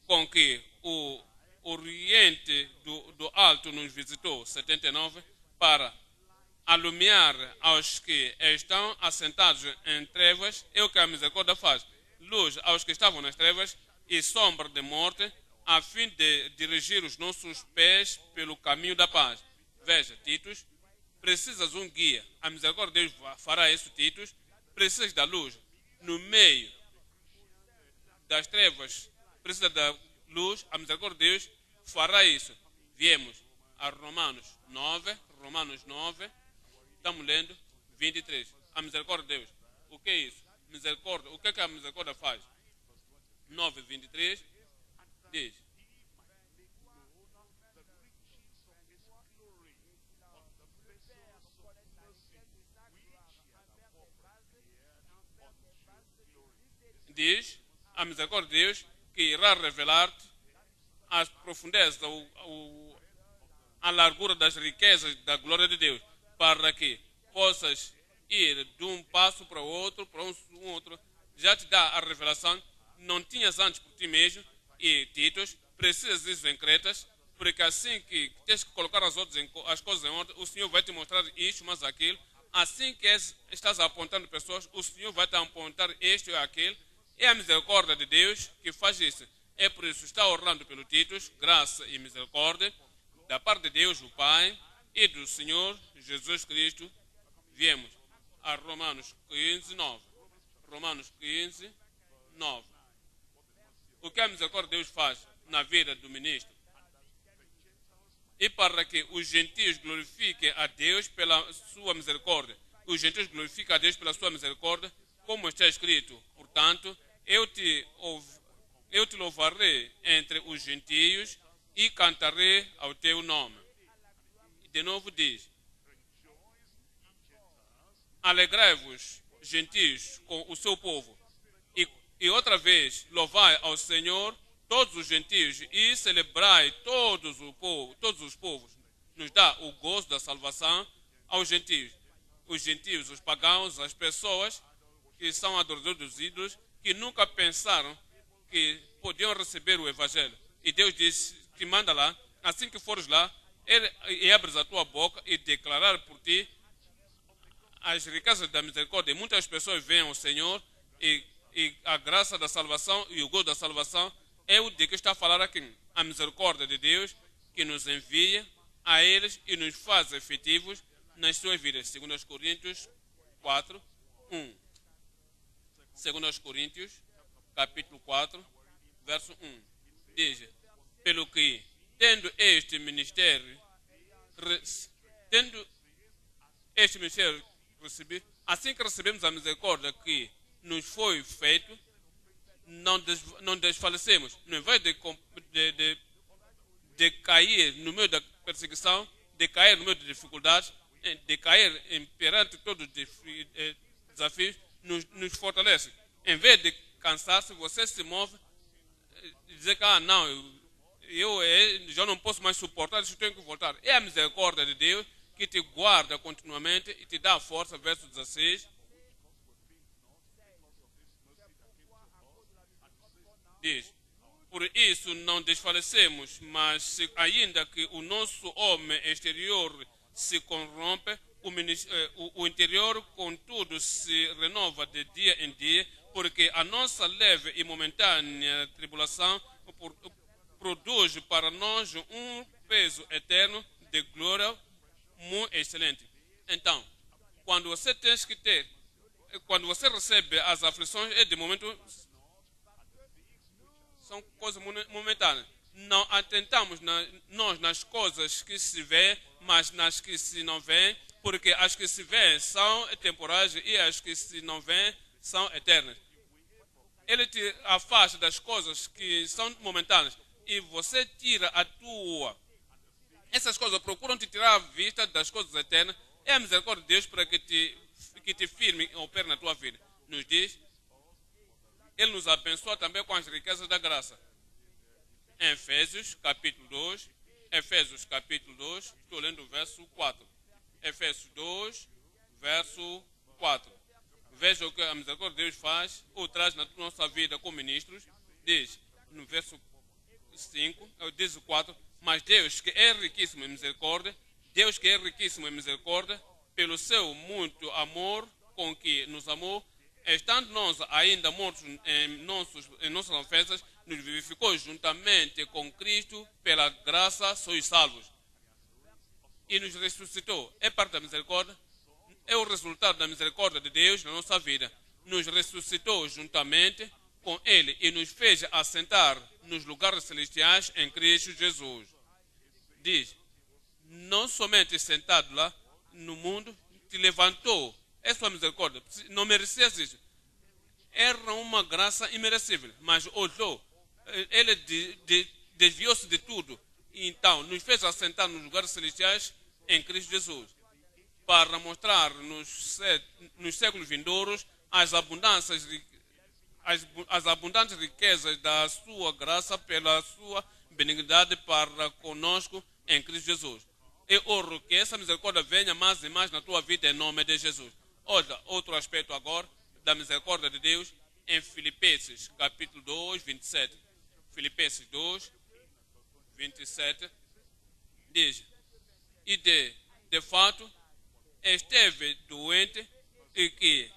com que o oriente do alto nos visitou, 79, para alumiar aos que estão assentados em trevas, é o que a misericórdia faz. Luz aos que estavam nas trevas e sombra de morte, a fim de dirigir os nossos pés pelo caminho da paz. Veja, Titus, precisas um guia. A misericórdia de Deus fará isso, Titus. Precisas da luz. No meio das trevas, precisa da luz. A misericórdia de Deus fará isso. Viemos a Romanos 9. Estamos lendo 23. A misericórdia de Deus. O que é isso? Misericórdia. O que é que a misericórdia faz? 9, 23 diz: diz a misericórdia de Deus que irá revelar-te as profundezas, a largura das riquezas da glória de Deus, para que possas ir de um passo para o outro, para um outro. Já te dá a revelação. Não tinhas antes por ti mesmo. E Titos, precisas disso em Cretas, porque assim que tens que colocar as coisas em ordem, o Senhor vai te mostrar isto, mas aquilo. Assim que estás apontando pessoas, o Senhor vai te apontar este ou aquele. É a misericórdia de Deus que faz isso. É por isso que está orando pelo Titos, graça e misericórdia, da parte de Deus, o Pai, e do Senhor Jesus Cristo. Viemos a Romanos 15, 9. Romanos 15, 9. O que a misericórdia de Deus faz na vida do ministro? E para que os gentios glorifiquem a Deus pela sua misericórdia. Os gentios glorificam a Deus pela sua misericórdia, como está escrito. Portanto, eu te louvarei entre os gentios e cantarei ao teu nome. De novo diz: alegrai-vos, gentios, com o seu povo. E outra vez, louvai ao Senhor todos os gentios e celebrai todos os povos. Nos dá o gozo da salvação aos gentios. Os gentios, os pagãos, as pessoas que são adoradores dos ídolos, que nunca pensaram que podiam receber o Evangelho. E Deus disse, te manda lá, assim que fores lá, e abres a tua boca e declarar por ti as riquezas da misericórdia. Muitas pessoas veem o Senhor e a graça da salvação e o gozo da salvação é o de que está a falar aqui. A misericórdia de Deus que nos envia a eles e nos faz efetivos nas suas vidas. 2 Coríntios 4, 1. 2 Coríntios, capítulo 4, verso 1. Diz: pelo que, tendo este ministério recebido, assim que recebemos a misericórdia que nos foi feito, não desfalecemos. Não invés de cair no meio da perseguição, de cair no meio de dificuldades, de cair perante todos os desafios, nos fortalece. Em vez de cansar-se, você se move e dizer que não, eu já não posso mais suportar, eu tenho que voltar. É a misericórdia de Deus que te guarda continuamente e te dá força. Verso 16. Diz: por isso não desfalecemos, mas ainda que o nosso homem exterior se corrompe, o interior, contudo, se renova de dia em dia, porque a nossa leve e momentânea tribulação produz para nós um peso eterno de glória muito excelente. Então, quando você recebe as aflições, é de momento, são coisas momentâneas. Não atentamos nós nas coisas que se vê, mas nas que se não vê, porque as que se vê são temporais e as que se não vê são eternas. Ele te afasta das coisas que são momentâneas e você tira a tua. Essas coisas procuram te tirar a vista das coisas eternas. É a misericórdia de Deus para que te firme e opere na tua vida. Nos diz: Ele nos abençoa também com as riquezas da graça. Em Efésios, capítulo 2, estou lendo o verso 4. Efésios 2, verso 4. Veja o que a misericórdia de Deus faz ou traz na nossa vida como ministros. Diz, no verso 5, diz o 4, mas Deus que é riquíssimo em misericórdia, pelo seu muito amor com que nos amou, estando nós ainda mortos em nossas ofensas, nos vivificou juntamente com Cristo, pela graça sois salvos. E nos ressuscitou. É parte da misericórdia, é o resultado da misericórdia de Deus na nossa vida. Nos ressuscitou juntamente com Ele e nos fez assentar nos lugares celestiais em Cristo Jesus. Diz, não somente sentado lá no mundo, te levantou. É sua misericórdia. Não merecias isso. Era uma graça imerecível, mas olhou. Ele desviou-se de tudo. Então, nos fez assentar nos lugares celestiais em Cristo Jesus, para mostrar nos séculos vindouros as abundantes riquezas da sua graça pela sua benignidade para conosco em Cristo Jesus. Eu oro que essa misericórdia venha mais e mais na tua vida em nome de Jesus. Olha, outro aspecto agora da misericórdia de Deus em Filipenses, capítulo 2, 27. Filipenses 2, 27, diz, e de fato esteve doente e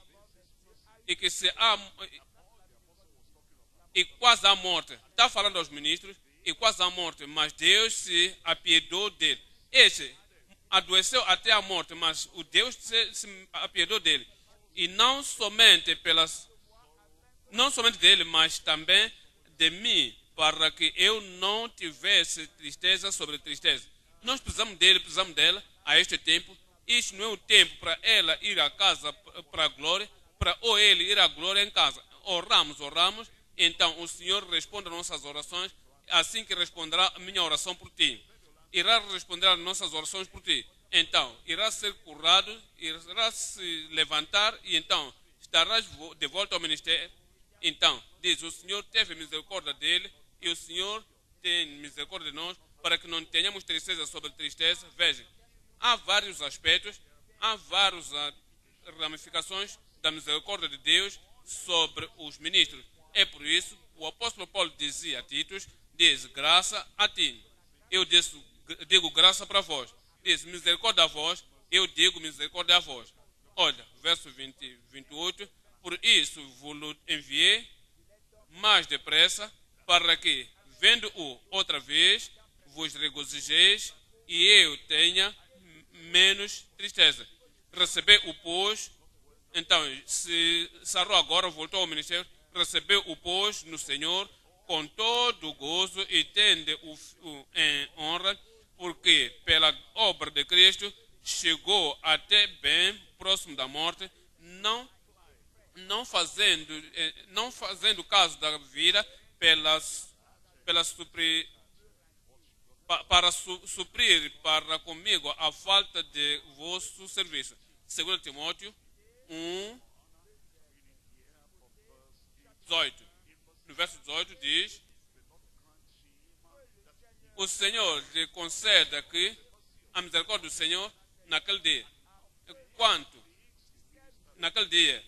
quase à morte. Está falando aos ministros, e quase à morte, mas Deus se apiedou dele. Este adoeceu até a morte, mas o Deus se apiedou dele. E não somente dele, mas também de mim, para que eu não tivesse tristeza sobre tristeza. Nós precisamos dele, precisamos dela a este tempo. Isto não é o tempo para ela ir à casa para a glória, para ou ele ir à glória em casa. Oramos, então o Senhor responde às nossas orações, assim que responderá a minha oração por ti. Irá responder às nossas orações por ti. Então, irá ser curado, irá se levantar e então estarás de volta ao ministério. Então, diz, o Senhor teve misericórdia dele e o Senhor tem misericórdia de nós, para que não tenhamos tristeza sobre tristeza. Veja, há vários aspectos, há várias ramificações da misericórdia de Deus sobre os ministros. É por isso o apóstolo Paulo dizia a Titos, diz, graça a ti. Eu digo graça para vós. Diz, misericórdia a vós, eu digo misericórdia a vós. Olha, verso 28, por isso vos enviei mais depressa, para que, vendo-o outra vez, vos regozijeis e eu tenha menos tristeza. Recebeu-o, pois, então, se sarou agora, voltou ao ministério, recebeu-o, pois, no Senhor, com todo o gozo e tende-o em honra, porque pela obra de Cristo chegou até bem próximo da morte, não fazendo caso da vida para suprir para comigo a falta de vosso serviço. 2 Timóteo 1, 18. No verso 18 diz, o Senhor lhe conceda que a misericórdia do Senhor naquele dia. Quanto? Naquele dia.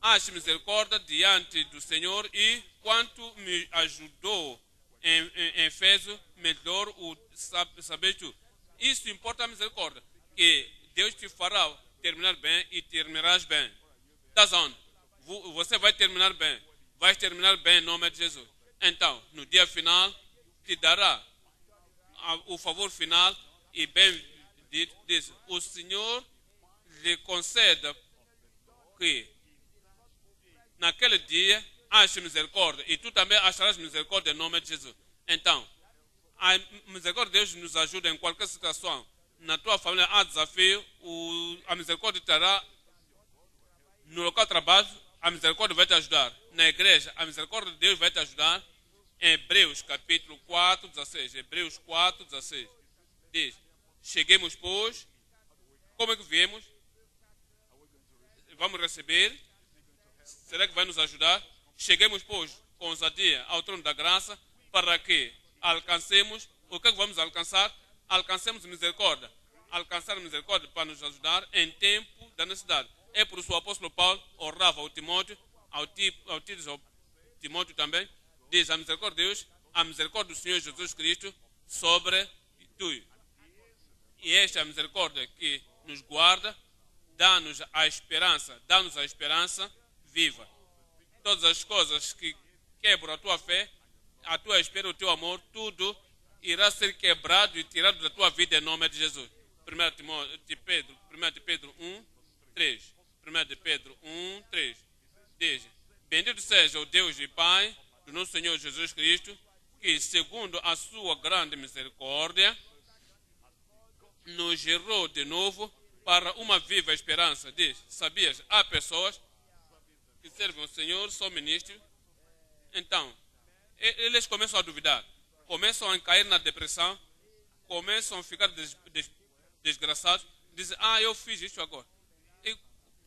Ache misericórdia diante do Senhor e quanto me ajudou em Efésio, melhor o saber tu. Isso importa a misericórdia, que Deus te fará terminar bem e terminarás bem. Estás onde? Você vai terminar bem. Vai terminar bem em nome de Jesus. Então, no dia final, te dará o favor final e bem diz, o Senhor lhe conceda que naquele dia ache misericórdia e tu também acharás misericórdia em nome de Jesus. Então, a misericórdia de Deus nos ajuda em qualquer situação. Na tua família há desafio, a misericórdia terá no local de trabalho, a misericórdia vai te ajudar. Na igreja, a misericórdia de Deus vai te ajudar. Em Hebreus capítulo 4, 16. Hebreus 4, 16. Diz, cheguemos, pois, como é que viemos? Vamos receber? Será que vai nos ajudar? Cheguemos, pois, com ousadia ao trono da graça, para que alcancemos, o que é que vamos alcançar? Alcancemos misericórdia. Alcançar misericórdia para nos ajudar em tempo da necessidade. É por isso o apóstolo Paulo orava ao Timóteo, ao Timóteo também, diz a misericórdia de Deus, a misericórdia do Senhor Jesus Cristo sobre tu. E esta é a misericórdia que nos guarda, dá-nos a esperança viva. Todas as coisas que quebram a tua fé, a tua espera, o teu amor, tudo irá ser quebrado e tirado da tua vida em nome de Jesus. 1 de Pedro 1, 3. 1 de Pedro 1, 3. Diz: bendito seja o Deus e Pai do nosso Senhor Jesus Cristo, que segundo a sua grande misericórdia, nos gerou de novo para uma viva esperança. Diz: sabias, há pessoas que servem o Senhor, são ministros, então eles começam a duvidar, começam a cair na depressão, começam a ficar desgraçados, dizem: eu fiz isso agora. E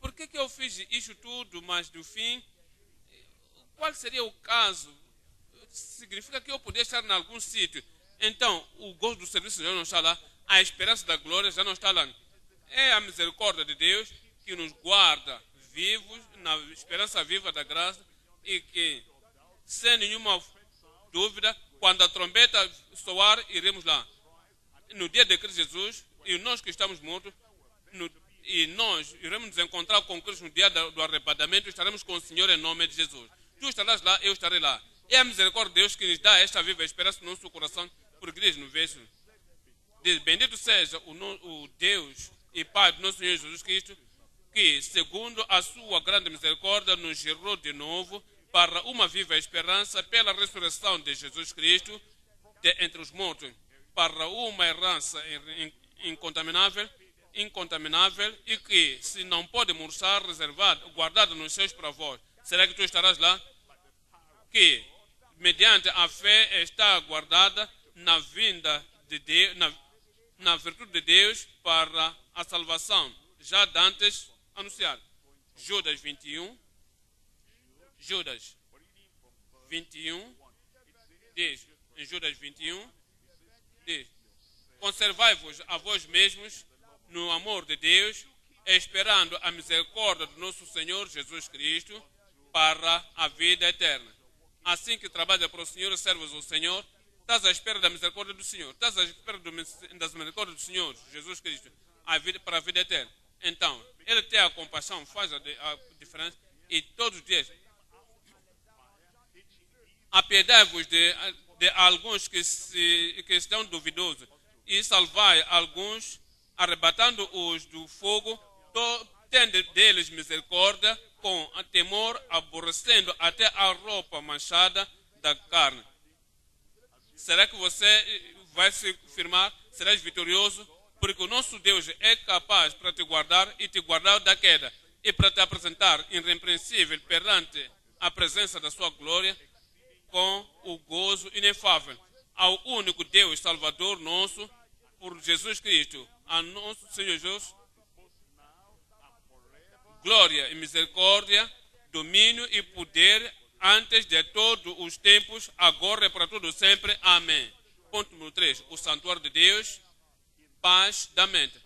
por que eu fiz isso tudo, mas no fim, qual seria o caso? Significa que eu poderia estar em algum sítio. Então, o gozo do serviço já não está lá, a esperança da glória já não está lá. É a misericórdia de Deus que nos guarda vivos, na esperança viva da graça, e que, sem nenhuma dúvida, quando a trombeta soar, iremos lá. No dia de Cristo Jesus, e nós que estamos mortos, e nós iremos nos encontrar com Cristo no dia do arrebatamento, estaremos com o Senhor em nome de Jesus. Tu estarás lá, eu estarei lá. É a misericórdia de Deus que nos dá esta viva esperança no nosso coração, porque diz no verso: diz: bendito seja o Deus e Pai do nosso Senhor Jesus Cristo, que, segundo a sua grande misericórdia, nos gerou de novo para uma viva esperança pela ressurreição de Jesus Cristo entre os mortos, para uma herança incontaminável e que, se não pode murchar, reservada, guardada nos céus para vós. Será que tu estarás lá? Que, mediante a fé, está guardada na vinda de Deus, na virtude de Deus para a salvação, já dantes anunciada. Judas 21, diz, em Judas 21, diz: conservai-vos a vós mesmos no amor de Deus, esperando a misericórdia do nosso Senhor Jesus Cristo para a vida eterna. Assim que trabalha para o Senhor e serves o Senhor, estás à espera da misericórdia do Senhor, estás à espera das misericórdias do Senhor Jesus Cristo para a vida eterna. Então, Ele tem a compaixão, faz a diferença, e todos os dias apiedai-vos de alguns que estão duvidosos e salvai alguns, arrebatando-os do fogo, tende deles misericórdia, com temor, aborrecendo até a roupa manchada da carne. Será que você vai se firmar? Serás vitorioso? Porque o nosso Deus é capaz para te guardar e te guardar da queda e para te apresentar irrepreensível perante a presença da sua glória com o gozo inefável. Ao único Deus Salvador nosso, por Jesus Cristo, a nosso Senhor Jesus, glória e misericórdia, domínio e poder antes de todos os tempos, agora e para todo sempre. Amém. Ponto número 3. O santuário de Deus, paz da mente.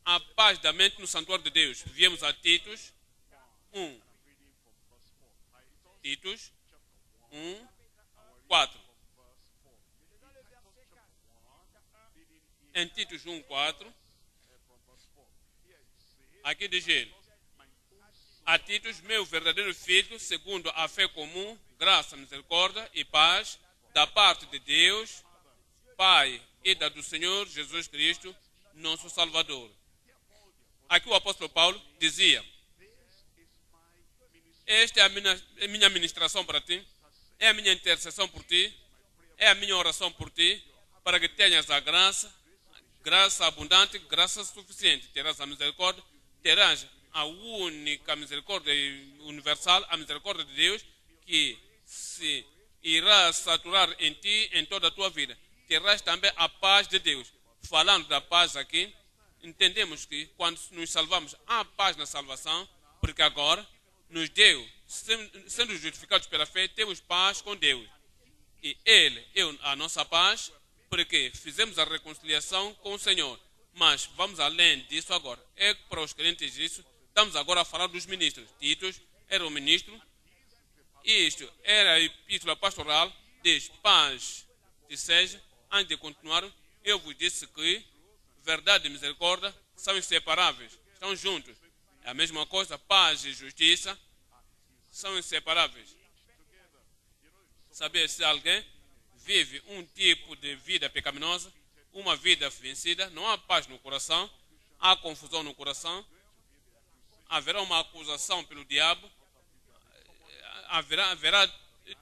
A paz da mente no santuário de Deus. Viemos a Titus 1. Titus 1, 4. Em Titus 1, 4, aqui diz ele: a Titus, meu verdadeiro filho, segundo a fé comum, graça, misericórdia e paz, da parte de Deus, Pai, e da do Senhor Jesus Cristo, nosso Salvador. Aqui o apóstolo Paulo dizia: esta é a minha ministração para ti, é a minha intercessão por ti, é a minha oração por ti, para que tenhas a graça abundante, graça suficiente. Terás a misericórdia, terás a única misericórdia universal, a misericórdia de Deus, que se irá saturar em ti, em toda a tua vida. Terás também a paz de Deus. Falando da paz aqui, entendemos que quando nos salvamos, há paz na salvação, porque agora nos deu, sendo justificados pela fé, temos paz com Deus. E Ele é a nossa paz, porque fizemos a reconciliação com o Senhor. Mas vamos além disso agora. É para os crentes isso. Estamos agora a falar dos ministros. Titus era o ministro. Isto era a epístola pastoral. Diz: paz te seja. Antes de continuar, eu vos disse que verdade e misericórdia são inseparáveis, estão juntos. É a mesma coisa, paz e justiça são inseparáveis. Saber se alguém vive um tipo de vida pecaminosa, uma vida vencida, não há paz no coração, há confusão no coração, haverá uma acusação pelo diabo, haverá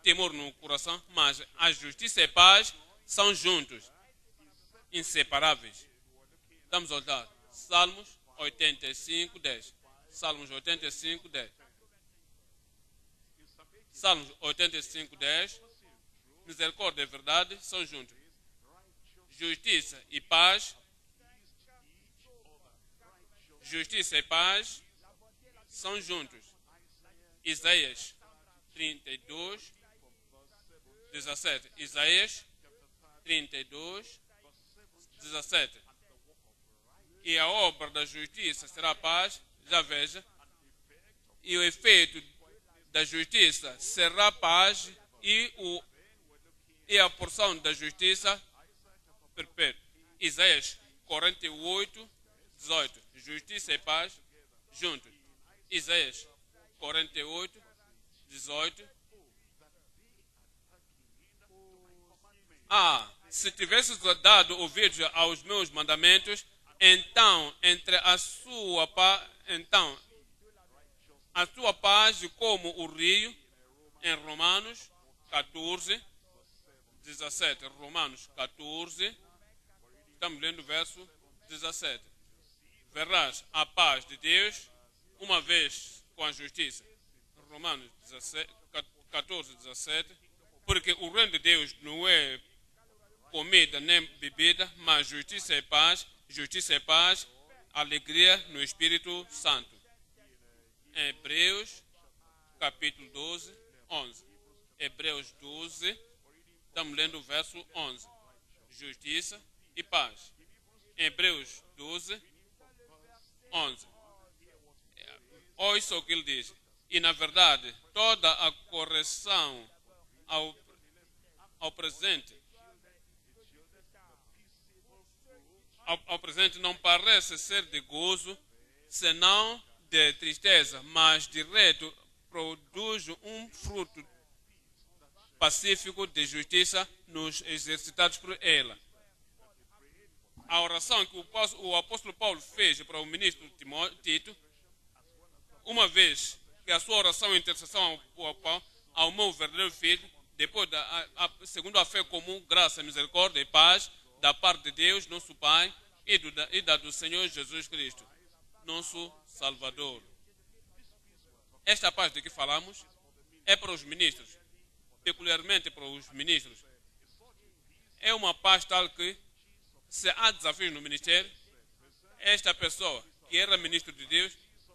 temor no coração, mas a justiça e a paz são juntos, inseparáveis. Vamos olhar Salmos 85, 10. Salmos 85, 10. Salmos 85, 10. Misericórdia e verdade são juntos. Justiça e paz. Justiça e paz são juntos. Isaías 32, 17. Isaías 32, 17. E a obra da justiça será paz, já veja. E o efeito da justiça será paz e a porção da justiça perpétua. Isaías 48, 18. Justiça e paz juntos. Isaías 48, 18. Se tivesses dado ouvidos aos meus mandamentos, então a sua paz como o rio, em Romanos 14, 17. Romanos 14, estamos lendo o verso 17. Verás a paz de Deus uma vez com a justiça. Romanos 14, 17. Porque o reino de Deus não é comida nem bebida, mas justiça e paz, alegria no Espírito Santo. Hebreus, capítulo 12, 11. Hebreus 12, estamos lendo o verso 11. Justiça e paz. Hebreus 12, 11. Olha só o que ele diz. E, na verdade, toda a correção ao presente não parece ser de gozo, senão de tristeza, mas direito produz um fruto pacífico de justiça nos exercitados por ela. A oração que o apóstolo Paulo fez para o ministro Tito, uma vez que a sua oração e intercessão ao meu verdadeiro filho, depois segundo a fé comum, graça, misericórdia e paz, da parte de Deus, nosso Pai, e da do Senhor Jesus Cristo, nosso Salvador. Esta paz de que falamos é para os ministros, peculiarmente para os ministros. É uma paz tal que, se há desafios no ministério, esta pessoa que era ministro de Deus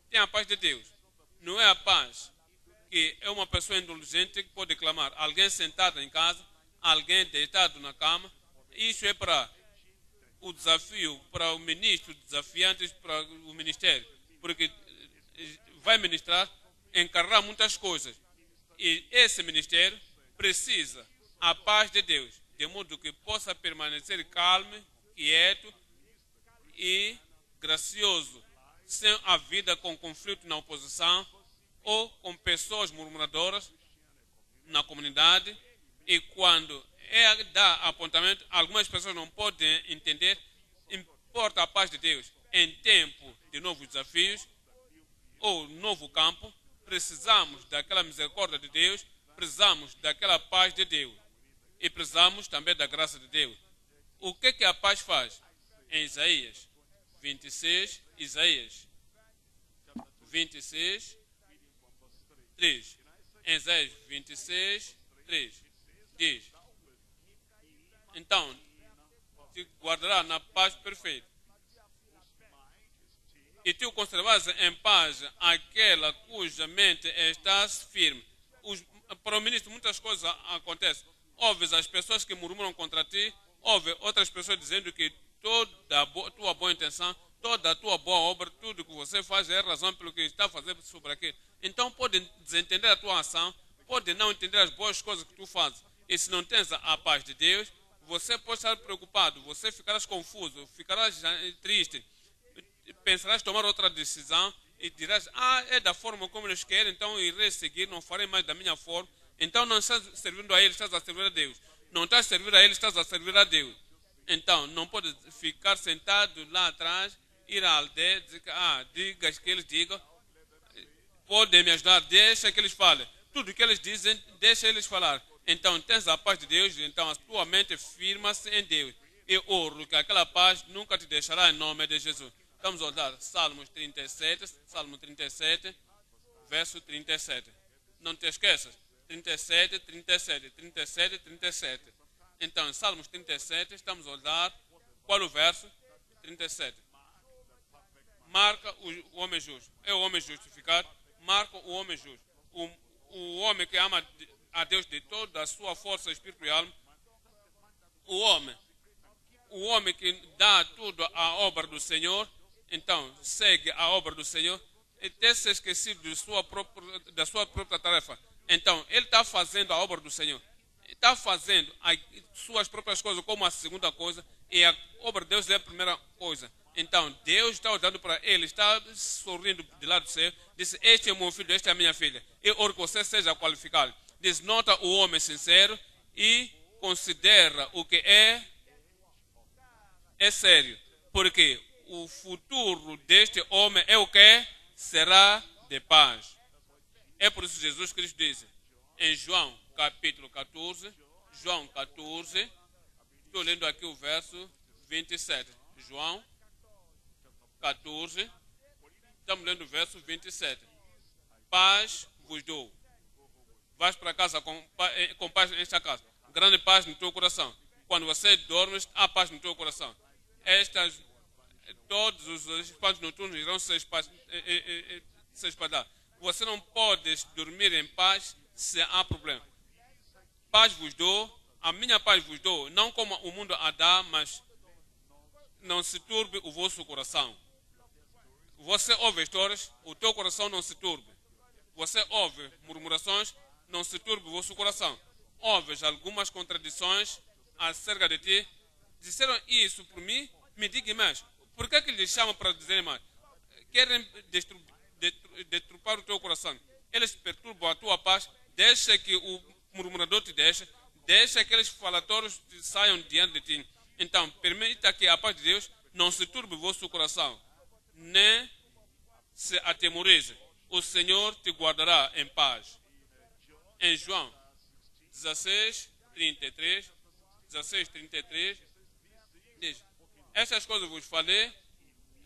tem a paz de Deus. Não é a paz que é uma pessoa indulgente que pode clamar. Alguém sentado em casa, alguém deitado na cama. Isso é para o desafio, para o ministro desafiante, para o ministério. Porque vai ministrar, encarregar muitas coisas. E esse ministério precisa a paz de Deus, de modo que possa permanecer calmo, quieto e gracioso, sem a vida com conflito na oposição ou com pessoas murmuradoras na comunidade. E quando dá apontamento, algumas pessoas não podem entender. Importa a paz de Deus. Em tempo de novos desafios ou novo campo, precisamos daquela misericórdia de Deus, precisamos daquela paz de Deus e precisamos também da graça de Deus. O que a paz faz? Em Isaías 26, Isaías 26, 3. Em Isaías 26, 3. Diz: então, te guardará na paz perfeita. E tu conservas em paz aquela cuja mente está firme. Para o ministro, muitas coisas acontecem. Ouves as pessoas que murmuram contra ti, ouve outras pessoas dizendo que toda a tua boa intenção, toda a tua boa obra, tudo que você faz é razão pelo que está fazendo sobre aquilo. Então pode desentender a tua ação, pode não entender as boas coisas que tu fazes. E se não tens a paz de Deus, Você pode estar preocupado, você ficarás confuso, ficarás triste, pensarás tomar outra decisão e dirás, é da forma como eles querem, então irei seguir, não farei mais da minha forma. Então não estás servindo a eles, estás a servir a Deus. Não estás a servir a eles, estás a servir a Deus. Então não pode ficar sentado lá atrás, ir à aldeia, dizer que, digas que eles digam, podem me ajudar, deixa que eles falem. Tudo que eles dizem, deixa eles falar. Então tens a paz de Deus, então a tua mente firma-se em Deus. E ouro que aquela paz nunca te deixará em nome de Jesus. Vamos olhar Salmos 37, Salmo 37, verso 37. Não te esqueças, 37, 37, 37, 37. Então, em Salmos 37, estamos a olhar qual o verso? 37. Marca o homem justo. É o homem justificado. Marca o homem justo. O homem que ama a Deus de toda a sua força, espírito e alma. O homem que dá tudo à obra do Senhor, então segue a obra do Senhor e tem se esquecido da sua própria tarefa. Então, ele está fazendo a obra do Senhor. Está fazendo as suas próprias coisas como a segunda coisa e a obra de Deus é a primeira coisa. Então, Deus está olhando para ele, está sorrindo de lado do céu, diz, este é meu filho, esta é a minha filha. E ora que você seja qualificado. Diz, nota o homem sincero e considera o que é sério. Porque o futuro deste homem é o que? Será de paz. É por isso que Jesus Cristo diz, em João capítulo 14, João 14, estou lendo aqui o verso 27. João 14, estamos lendo o verso 27. Paz vos dou. Vais para casa com paz nesta casa. Grande paz no teu coração. Quando você dorme, há paz no teu coração. Todos os espantos noturnos irão se espalhar. Você não pode dormir em paz se há problema. Paz vos dou, a minha paz vos dou, não como o mundo a dá, mas não se turbe o vosso coração. Você ouve histórias, o teu coração não se turbe. Você ouve murmurações, não se turbe o vosso coração. Ouves algumas contradições acerca de ti. Disseram isso por mim, me diga mais. Por que eles chamam para dizer mais? Querem deturpar o teu coração. Eles perturbam a tua paz. Deixa que o murmurador te deixe. Deixa que aqueles falatórios saiam diante de ti. Então, permita que a paz de Deus não se turbe o vosso coração, nem se atemorize. O Senhor te guardará em paz. Em João 16, 33, diz, estas coisas vos falei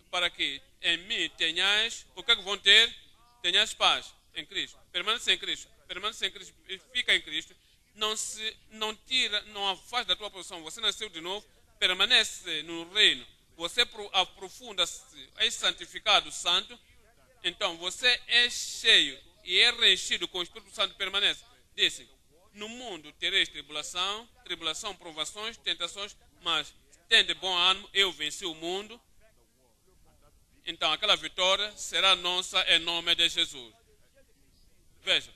para que em mim tenhais, o que vão ter? Tenhais paz em Cristo. Permanece em Cristo. Permanece em Cristo. Fica em Cristo. Não tira, não afasta da tua posição. Você nasceu de novo. Permanece no reino. Você aprofunda-se, é santificado, santo. Então, você é cheio e é reenchido com o Espírito Santo. Permanece. Disse, no mundo tereis tribulação, provações, tentações, mas tende bom ânimo, eu venci o mundo. Então, aquela vitória será nossa em nome de Jesus. Veja,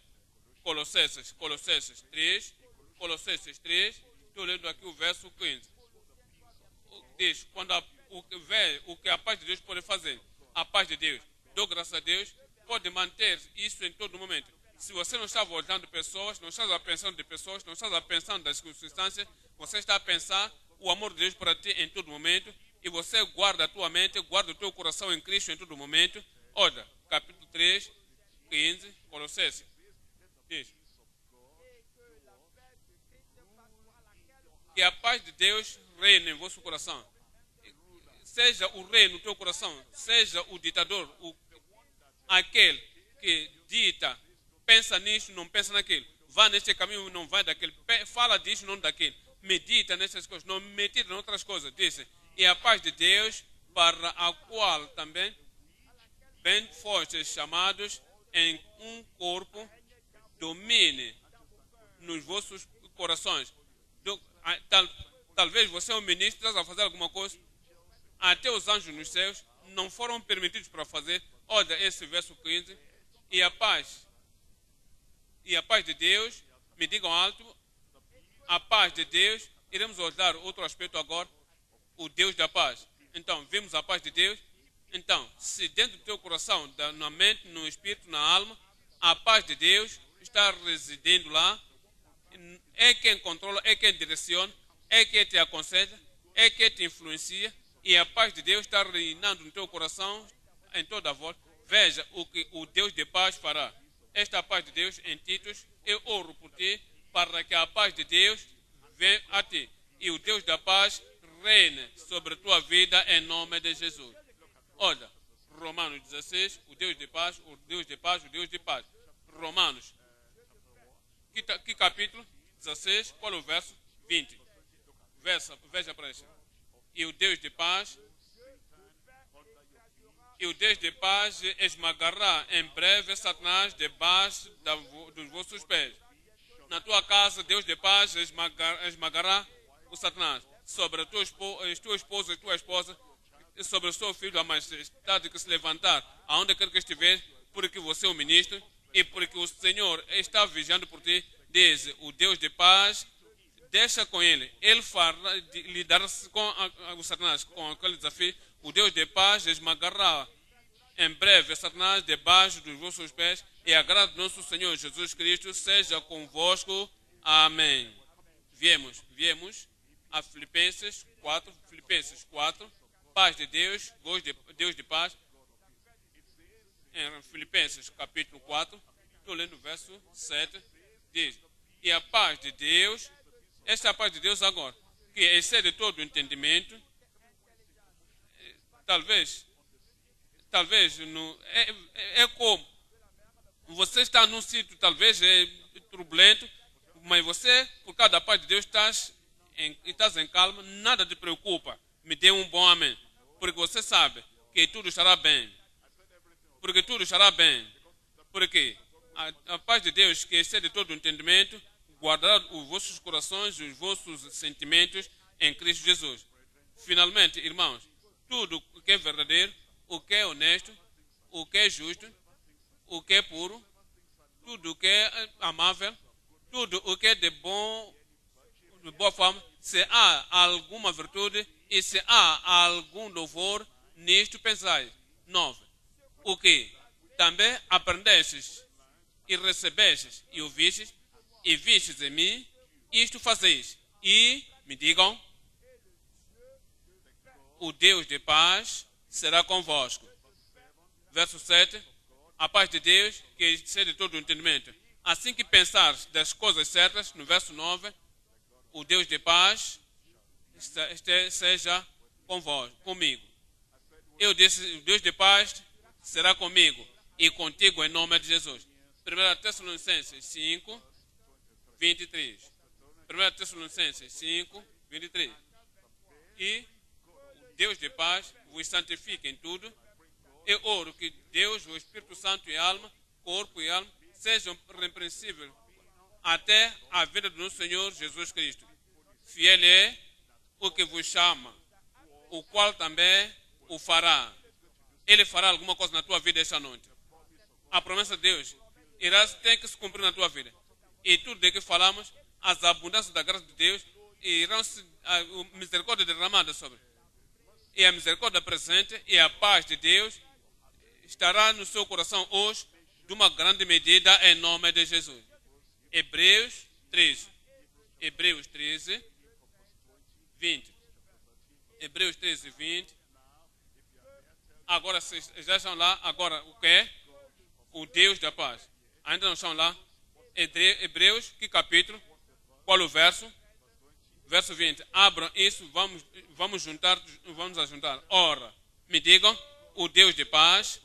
Colossenses 3, estou lendo aqui o verso 15. Diz, o que a paz de Deus pode fazer, a paz de Deus, dou graças a Deus, pode manter isso em todo momento. Se você não estava olhando pessoas, não estava pensando de pessoas, não estava pensando das circunstâncias, você está a pensar o amor de Deus para ti em todo momento, e você guarda a tua mente, guarda o teu coração em Cristo em todo momento. Olha, capítulo 3, 15, Colossenses. Diz, que a paz de Deus reine em vosso coração. Seja o rei no teu coração, seja o ditador, aquele que dita, pensa nisso, não pensa naquilo. Vá neste caminho, não vai daquele. Fala disso, não daquele. Medita nessas coisas, não medita em outras coisas. Diz, e a paz de Deus, para a qual também bem fostes chamados em um corpo, domine nos vossos corações. Talvez você é um ministro, está a fazer alguma coisa, até os anjos nos céus não foram permitidos para fazer. Olha esse verso 15, e a paz de Deus, me digam alto, a paz de Deus iremos olhar outro aspecto agora, o Deus da paz. Então, vimos a paz de Deus. Então, se dentro do teu coração, na mente, no espírito, na alma, a paz de Deus está residindo lá, é quem controla, é quem direciona, é quem te aconselha, é quem te influencia, e a paz de Deus está reinando no teu coração, em toda a volta. Veja o que o Deus de paz fará. Esta paz de Deus, em Titos, eu oro por ti, para que a paz de Deus venha a ti. E o Deus da paz reine sobre a tua vida, em nome de Jesus. Olha, Romanos 16, o Deus de paz, o Deus de paz, o Deus de paz. Romanos, que capítulo? 16, qual é o verso? 20. Veja para isso. E o Deus de paz esmagará em breve Satanás debaixo dos vossos pés. Na tua casa, Deus de paz esmagará o Satanás sobre a tua esposa e tua esposa, e sobre o seu filho, a majestade que se levantar, aonde quer que estiver, porque você é um ministro e porque o Senhor está vigiando por ti. Diz, o Deus de paz, deixa com ele. Ele fará lidar-se com o Satanás, com aquele desafio. O Deus de paz esmagará em breve Satanás debaixo dos vossos pés, e a graça do nosso Senhor Jesus Cristo seja convosco. Amém. Viemos a Filipenses 4, paz de Deus, Deus de paz. Em Filipenses capítulo 4, estou lendo o verso 7, diz, e a paz de Deus, esta é a paz de Deus agora, que excede todo o entendimento, talvez é como você está num sítio, talvez é turbulento, mas você, por causa da paz de Deus, estás em calma, nada te preocupa. Me dê um bom amém. Porque você sabe que tudo estará bem. Porque tudo estará bem. Porque a paz de Deus, que excede todo o entendimento, guardará os vossos corações e os vossos sentimentos em Cristo Jesus. Finalmente, irmãos, tudo o que é verdadeiro, o que é honesto, o que é justo, o que é puro, tudo o que é amável, tudo o que é de boa forma, se há alguma virtude e se há algum louvor, nisto pensai. 9. O que também aprendestes e recebestes e ouvistes e vistes em mim, isto fazeis. E me digam, o Deus de paz será convosco. Verso 7. A paz de Deus, que excede todo o entendimento. Assim que pensares das coisas certas, no verso 9, o Deus de paz seja comigo. Eu disse, o Deus de paz será comigo e contigo em nome de Jesus. 1 Tessalonicenses 5, 23. 1 Tessalonicenses 5, 23. E o Deus de paz vos santifique em tudo. Eu oro que Deus, o Espírito Santo e alma, corpo e alma, sejam repreensíveis até a vida do nosso Senhor Jesus Cristo. Fiel é o que vos chama, o qual também o fará. Ele fará alguma coisa na tua vida esta noite. A promessa de Deus tem que se cumprir na tua vida. E tudo de que falamos, as abundâncias da graça de Deus, irão a misericórdia derramada sobre. E a misericórdia presente e a paz de Deus estará no seu coração hoje, de uma grande medida, em nome de Jesus. Hebreus 13. Hebreus 13, 20. Hebreus 13, 20. Agora, vocês já estão lá. Agora, o que é? O Deus da paz. Ainda não estão lá. Hebreus, que capítulo? Qual o verso? Verso 20. Abram isso, vamos juntar. Ora, me digam, o Deus de paz,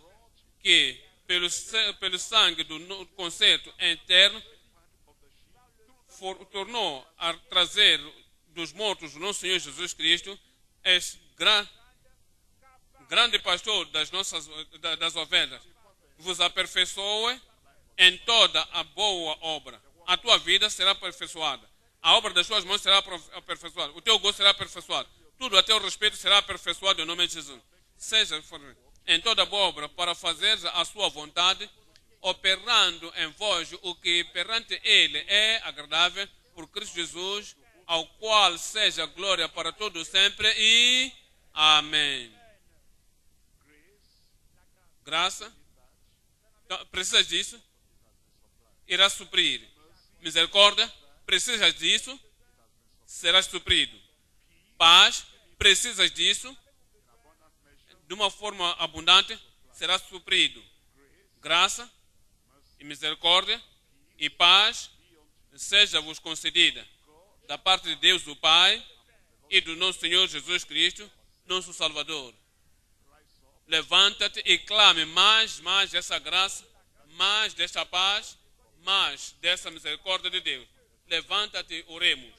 que pelo sangue do concerto eterno tornou a trazer dos mortos o nosso Senhor Jesus Cristo, és grande pastor das ovelhas, vos aperfeiçoe em toda a boa obra. A tua vida será aperfeiçoada. A obra das tuas mãos será aperfeiçoada. O teu gosto será aperfeiçoado. Tudo a teu respeito será aperfeiçoado em nome de Jesus. Seja em toda boa obra para fazer a sua vontade, operando em vós o que perante Ele é agradável, por Cristo Jesus, ao qual seja glória para todos sempre e amém. Graça, precisas disso? Irá suprir. Misericórdia, precisas disso? Serás suprido. Paz, precisas disso? De uma forma abundante, será suprido. Graça e misericórdia e paz seja-vos concedida da parte de Deus o Pai e do nosso Senhor Jesus Cristo, nosso Salvador. Levanta-te e clame mais dessa graça, mais desta paz, mais dessa misericórdia de Deus. Levanta-te e oremos.